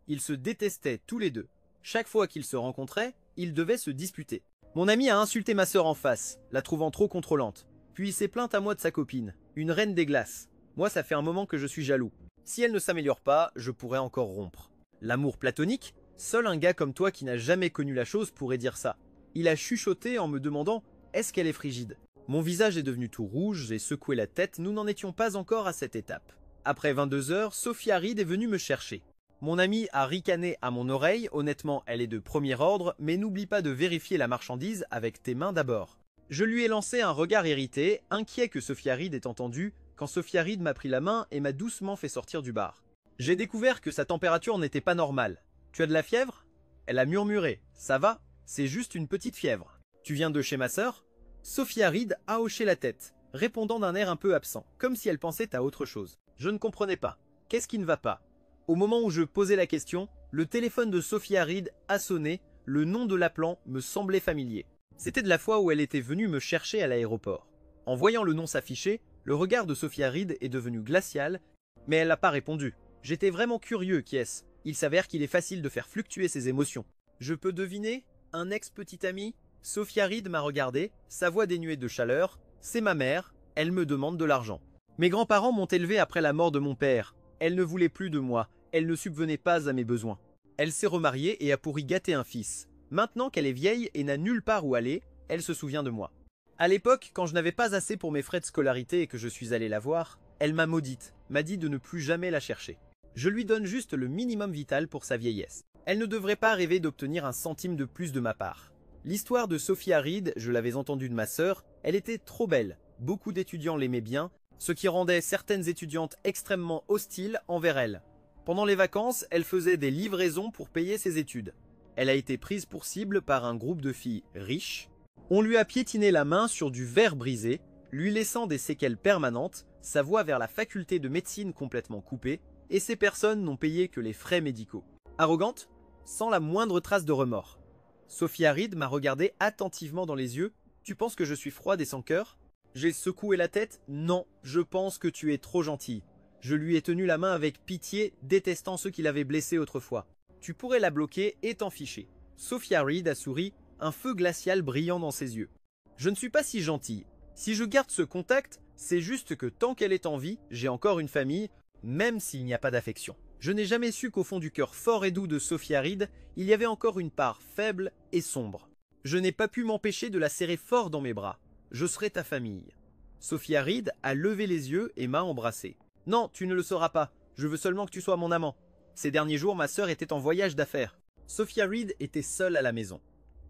Ils se détestaient tous les deux. Chaque fois qu'ils se rencontraient, ils devaient se disputer. Mon ami a insulté ma sœur en face, la trouvant trop contrôlante. Puis il s'est plaint à moi de sa copine, une reine des glaces. Moi, ça fait un moment que je suis jaloux. Si elle ne s'améliore pas, je pourrais encore rompre. L'amour platonique? Seul un gars comme toi qui n'a jamais connu la chose pourrait dire ça. Il a chuchoté en me demandant « Est-ce qu'elle est frigide ?» Mon visage est devenu tout rouge, j'ai secoué la tête, nous n'en étions pas encore à cette étape. Après 22 h, Sophia Reed est venue me chercher. Mon amie a ricané à mon oreille, honnêtement elle est de premier ordre, mais n'oublie pas de vérifier la marchandise avec tes mains d'abord. Je lui ai lancé un regard irrité, inquiet que Sophia Reed ait entendu, quand Sophia Reed m'a pris la main et m'a doucement fait sortir du bar. J'ai découvert que sa température n'était pas normale. Tu as de la fièvre? Elle a murmuré. Ça va? C'est juste une petite fièvre. Tu viens de chez ma sœur? Sophia Reed a hoché la tête, répondant d'un air un peu absent, comme si elle pensait à autre chose. Je ne comprenais pas. Qu'est-ce qui ne va pas? Au moment où je posais la question, le téléphone de Sophia Reed a sonné, le nom de l'appelant me semblait familier. C'était de la fois où elle était venue me chercher à l'aéroport. En voyant le nom s'afficher, le regard de Sophia Reed est devenu glacial, mais elle n'a pas répondu. J'étais vraiment curieux, qui est-ce? Il s'avère qu'il est facile de faire fluctuer ses émotions. Je peux deviner? Un ex-petit ami? Sophia Reed m'a regardé, sa voix dénuée de chaleur. C'est ma mère, elle me demande de l'argent. Mes grands-parents m'ont élevé après la mort de mon père. Elle ne voulait plus de moi, elle ne subvenait pas à mes besoins. Elle s'est remariée et a pour y gâter un fils. Maintenant qu'elle est vieille et n'a nulle part où aller, elle se souvient de moi. À l'époque, quand je n'avais pas assez pour mes frais de scolarité et que je suis allé la voir, elle m'a maudite, m'a dit de ne plus jamais la chercher. Je lui donne juste le minimum vital pour sa vieillesse. Elle ne devrait pas rêver d'obtenir un centime de plus de ma part. L'histoire de Sophia Reed, je l'avais entendue de ma sœur, elle était trop belle. Beaucoup d'étudiants l'aimaient bien, ce qui rendait certaines étudiantes extrêmement hostiles envers elle. Pendant les vacances, elle faisait des livraisons pour payer ses études. Elle a été prise pour cible par un groupe de filles riches. On lui a piétiné la main sur du verre brisé, lui laissant des séquelles permanentes, sa voie vers la faculté de médecine complètement coupée, et ces personnes n'ont payé que les frais médicaux. Arrogante, sans la moindre trace de remords. Sophia Reed m'a regardé attentivement dans les yeux. Tu penses que je suis froide et sans cœur? J'ai secoué la tête. Non, je pense que tu es trop gentille. Je lui ai tenu la main avec pitié, détestant ceux qui l'avaient blessée autrefois. Tu pourrais la bloquer et t'en ficher. Sophia Reed a souri, un feu glacial brillant dans ses yeux. Je ne suis pas si gentille. Si je garde ce contact, c'est juste que tant qu'elle est en vie, j'ai encore une famille, même s'il n'y a pas d'affection. Je n'ai jamais su qu'au fond du cœur fort et doux de Sophia Reed, il y avait encore une part faible et sombre. Je n'ai pas pu m'empêcher de la serrer fort dans mes bras. Je serai ta famille. Sophia Reed a levé les yeux et m'a embrassé. Non, tu ne le sauras pas. Je veux seulement que tu sois mon amant. Ces derniers jours, ma sœur était en voyage d'affaires. Sophia Reed était seule à la maison.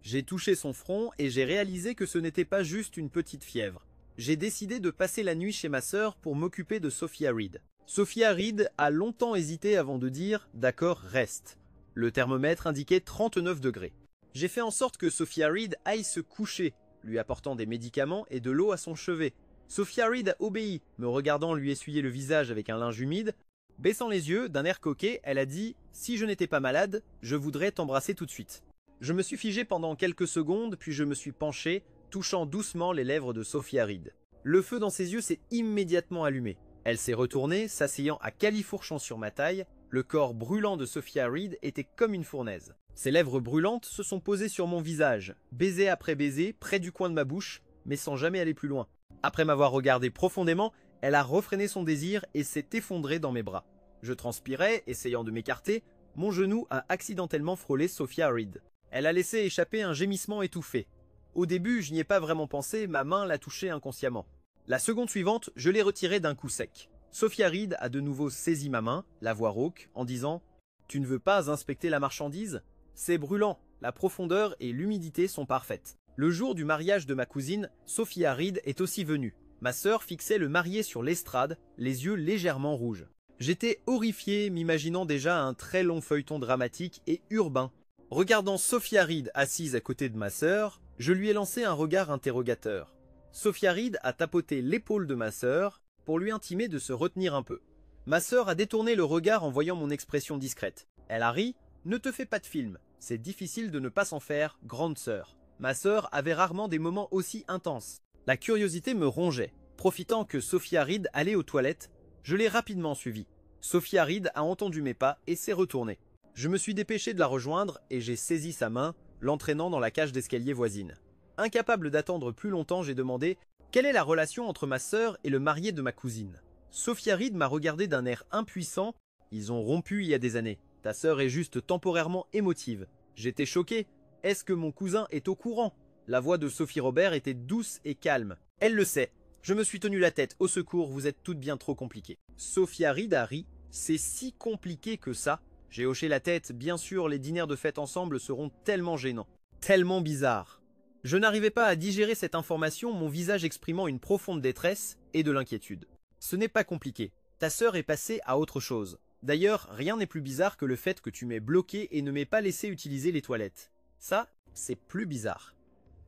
J'ai touché son front et j'ai réalisé que ce n'était pas juste une petite fièvre. J'ai décidé de passer la nuit chez ma sœur pour m'occuper de Sophia Reed. Sophia Reed a longtemps hésité avant de dire « d'accord, reste ». Le thermomètre indiquait 39 degrés. J'ai fait en sorte que Sophia Reed aille se coucher, lui apportant des médicaments et de l'eau à son chevet. Sophia Reed a obéi, me regardant lui essuyer le visage avec un linge humide. Baissant les yeux, d'un air coquet, elle a dit « si je n'étais pas malade, je voudrais t'embrasser tout de suite ». Je me suis figé pendant quelques secondes, puis je me suis penché, touchant doucement les lèvres de Sophia Reed. Le feu dans ses yeux s'est immédiatement allumé. Elle s'est retournée, s'asseyant à califourchon sur ma taille. Le corps brûlant de Sophia Reed était comme une fournaise. Ses lèvres brûlantes se sont posées sur mon visage, baiser après baiser, près du coin de ma bouche, mais sans jamais aller plus loin. Après m'avoir regardé profondément, elle a refréné son désir et s'est effondrée dans mes bras. Je transpirais, essayant de m'écarter. Mon genou a accidentellement frôlé Sophia Reed. Elle a laissé échapper un gémissement étouffé. Au début, je n'y ai pas vraiment pensé, ma main l'a touché inconsciemment. La seconde suivante, je l'ai retirée d'un coup sec. Sophia Reed a de nouveau saisi ma main, la voix rauque, en disant « Tu ne veux pas inspecter la marchandise? C'est brûlant, la profondeur et l'humidité sont parfaites. » Le jour du mariage de ma cousine, Sophia Reed est aussi venue. Ma sœur fixait le marié sur l'estrade, les yeux légèrement rouges. J'étais horrifié, m'imaginant déjà un très long feuilleton dramatique et urbain. Regardant Sophia Reed assise à côté de ma sœur, je lui ai lancé un regard interrogateur. Sophia Reed a tapoté l'épaule de ma sœur pour lui intimer de se retenir un peu. Ma sœur a détourné le regard en voyant mon expression discrète. Elle a ri. Ne te fais pas de film, c'est difficile de ne pas s'en faire, grande sœur. Ma sœur avait rarement des moments aussi intenses. La curiosité me rongeait. Profitant que Sophia Reed allait aux toilettes, je l'ai rapidement suivie. Sophia Reed a entendu mes pas et s'est retournée. Je me suis dépêché de la rejoindre et j'ai saisi sa main, l'entraînant dans la cage d'escalier voisine. Incapable d'attendre plus longtemps, j'ai demandé « Quelle est la relation entre ma sœur et le marié de ma cousine ?» Sophia Reed m'a regardé d'un air impuissant. « Ils ont rompu il y a des années. Ta sœur est juste temporairement émotive. » J'étais choqué. Est-ce que mon cousin est au courant? La voix de Sophie Robert était douce et calme. Elle le sait. Je me suis tenu la tête. Au secours, vous êtes toutes bien trop compliquées. Sophia Reed a ri. C'est si compliqué que ça. J'ai hoché la tête, bien sûr, les dîners de fête ensemble seront tellement gênants, tellement bizarres. Je n'arrivais pas à digérer cette information, mon visage exprimant une profonde détresse et de l'inquiétude. Ce n'est pas compliqué, ta sœur est passée à autre chose. D'ailleurs, rien n'est plus bizarre que le fait que tu m'aies bloqué et ne m'aies pas laissé utiliser les toilettes. Ça, c'est plus bizarre.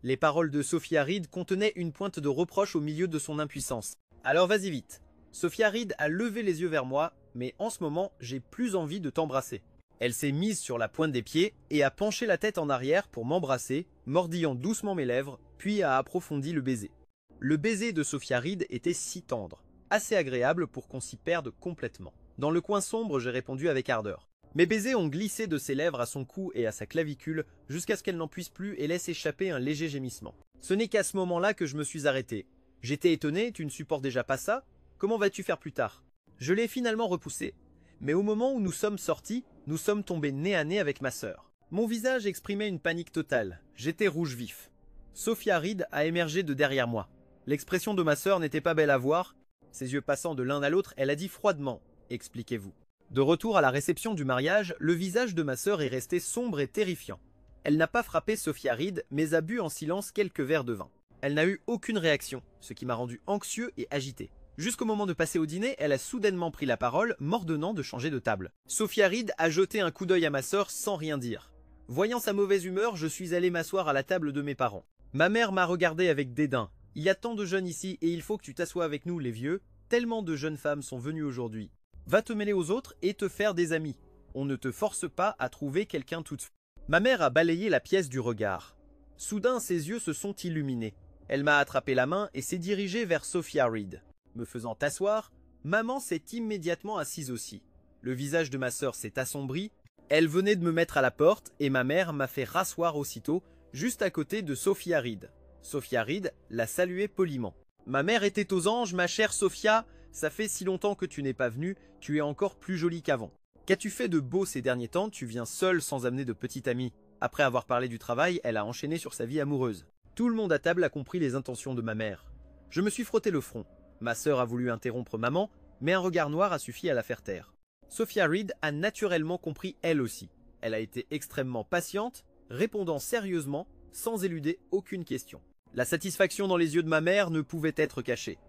Les paroles de Sophia Reed contenaient une pointe de reproche au milieu de son impuissance. Alors vas-y vite. Sophia Reed a levé les yeux vers moi, mais en ce moment, j'ai plus envie de t'embrasser. Elle s'est mise sur la pointe des pieds et a penché la tête en arrière pour m'embrasser, mordillant doucement mes lèvres, puis a approfondi le baiser. Le baiser de Sophia Reed était si tendre, assez agréable pour qu'on s'y perde complètement. Dans le coin sombre, j'ai répondu avec ardeur. Mes baisers ont glissé de ses lèvres à son cou et à sa clavicule jusqu'à ce qu'elle n'en puisse plus et laisse échapper un léger gémissement. Ce n'est qu'à ce moment-là que je me suis arrêté. J'étais étonné, tu ne supportes déjà pas ça? Comment vas-tu faire plus tard? Je l'ai finalement repoussé. Mais au moment où nous sommes sortis, nous sommes tombés nez à nez avec ma sœur. Mon visage exprimait une panique totale. J'étais rouge vif. Sophia Reed a émergé de derrière moi. L'expression de ma sœur n'était pas belle à voir. Ses yeux passant de l'un à l'autre, elle a dit froidement « Expliquez-vous ». De retour à la réception du mariage, le visage de ma sœur est resté sombre et terrifiant. Elle n'a pas frappé Sophia Reed, mais a bu en silence quelques verres de vin. Elle n'a eu aucune réaction, ce qui m'a rendu anxieux et agité. Jusqu'au moment de passer au dîner, elle a soudainement pris la parole, m'ordonnant de changer de table. Sophia Reed a jeté un coup d'œil à ma sœur sans rien dire. Voyant sa mauvaise humeur, je suis allé m'asseoir à la table de mes parents. Ma mère m'a regardé avec dédain. « Il y a tant de jeunes ici et il faut que tu t'assoies avec nous, les vieux. Tellement de jeunes femmes sont venues aujourd'hui. Va te mêler aux autres et te faire des amis. On ne te force pas à trouver quelqu'un tout de suite. » Ma mère a balayé la pièce du regard. Soudain, ses yeux se sont illuminés. Elle m'a attrapé la main et s'est dirigée vers Sophia Reed. Me faisant asseoir, maman s'est immédiatement assise aussi. Le visage de ma sœur s'est assombri. Elle venait de me mettre à la porte et ma mère m'a fait rasseoir aussitôt, juste à côté de Sophia Reed. Sophia Reed l'a saluée poliment. Ma mère était aux anges, ma chère Sophia. Ça fait si longtemps que tu n'es pas venue, tu es encore plus jolie qu'avant. Qu'as-tu fait de beau ces derniers temps? Tu viens seule sans amener de petite amie. Après avoir parlé du travail, elle a enchaîné sur sa vie amoureuse. Tout le monde à table a compris les intentions de ma mère. Je me suis frotté le front. Ma sœur a voulu interrompre maman, mais un regard noir a suffi à la faire taire. Sophia Reed a naturellement compris elle aussi. Elle a été extrêmement patiente, répondant sérieusement, sans éluder aucune question. La satisfaction dans les yeux de ma mère ne pouvait être cachée.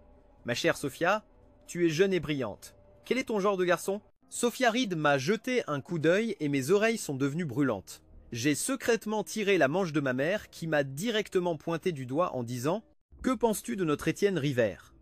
Ma chère Sophia, tu es jeune et brillante. Quel est ton genre de garçon? Sophia Reed m'a jeté un coup d'œil et mes oreilles sont devenues brûlantes. J'ai secrètement tiré la manche de ma mère qui m'a directement pointé du doigt en disant « Que penses-tu de notre Étienne Rivers ?»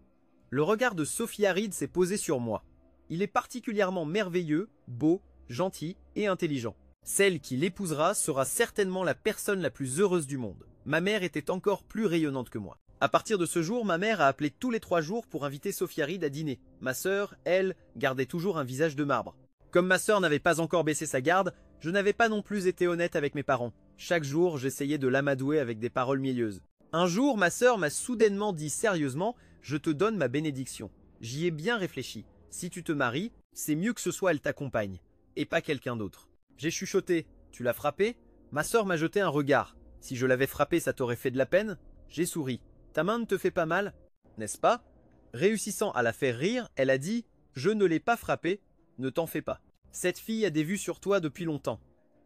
Le regard de Sophia Reed s'est posé sur moi. Il est particulièrement merveilleux, beau, gentil et intelligent. Celle qui l'épousera sera certainement la personne la plus heureuse du monde. Ma mère était encore plus rayonnante que moi. À partir de ce jour, ma mère a appelé tous les 3 jours pour inviter Sophia Reed à dîner. Ma sœur, elle, gardait toujours un visage de marbre. Comme ma sœur n'avait pas encore baissé sa garde, je n'avais pas non plus été honnête avec mes parents. Chaque jour, j'essayais de l'amadouer avec des paroles mielleuses. Un jour, ma sœur m'a soudainement dit sérieusement « Je te donne ma bénédiction. J'y ai bien réfléchi. Si tu te maries, c'est mieux que ce soit elle t'accompagne, et pas quelqu'un d'autre. » J'ai chuchoté « Tu l'as frappé ?» Ma sœur m'a jeté un regard. Si je l'avais frappé, ça t'aurait fait de la peine? J'ai souri. Ta main ne te fait pas mal, n'est-ce pas? Réussissant à la faire rire, elle a dit « Je ne l'ai pas frappé, ne t'en fais pas. Cette fille a des vues sur toi depuis longtemps.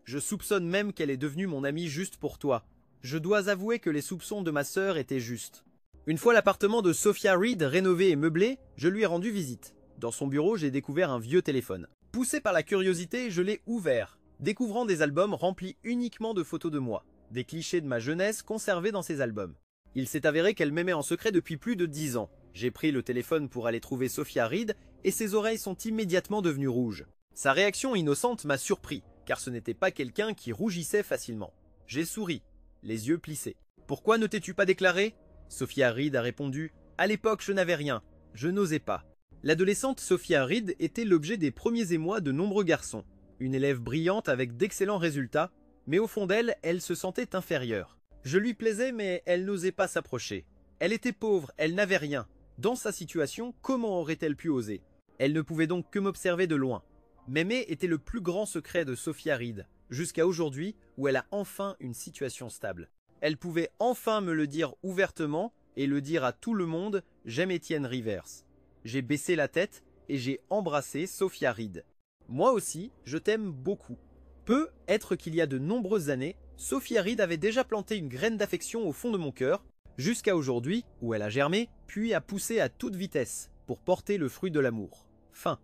Je soupçonne même qu'elle est devenue mon amie juste pour toi. Je dois avouer que les soupçons de ma sœur étaient justes. » Une fois l'appartement de Sophia Reed rénové et meublé, je lui ai rendu visite. Dans son bureau, j'ai découvert un vieux téléphone. Poussé par la curiosité, je l'ai ouvert, découvrant des albums remplis uniquement de photos de moi, des clichés de ma jeunesse conservés dans ces albums. Il s'est avéré qu'elle m'aimait en secret depuis plus de 10 ans. J'ai pris le téléphone pour aller trouver Sophia Reed et ses oreilles sont immédiatement devenues rouges. Sa réaction innocente m'a surpris, car ce n'était pas quelqu'un qui rougissait facilement. J'ai souri, les yeux plissés. « Pourquoi ne t'es-tu pas déclaré ?» Sophia Reed a répondu « À l'époque, je n'avais rien. Je n'osais pas. » L'adolescente Sophia Reed était l'objet des premiers émois de nombreux garçons. Une élève brillante avec d'excellents résultats, mais au fond d'elle, elle se sentait inférieure. Je lui plaisais, mais elle n'osait pas s'approcher. Elle était pauvre, elle n'avait rien. Dans sa situation, comment aurait-elle pu oser? Elle ne pouvait donc que m'observer de loin. M'aimer était le plus grand secret de Sophia Reed, jusqu'à aujourd'hui où elle a enfin une situation stable. Elle pouvait enfin me le dire ouvertement et le dire à tout le monde, j'aime Étienne Rivers. J'ai baissé la tête et j'ai embrassé Sophia Reed. Moi aussi, je t'aime beaucoup. Peut être qu'il y a de nombreuses années, Sophie Reed avait déjà planté une graine d'affection au fond de mon cœur, jusqu'à aujourd'hui, où elle a germé, puis a poussé à toute vitesse pour porter le fruit de l'amour. Fin.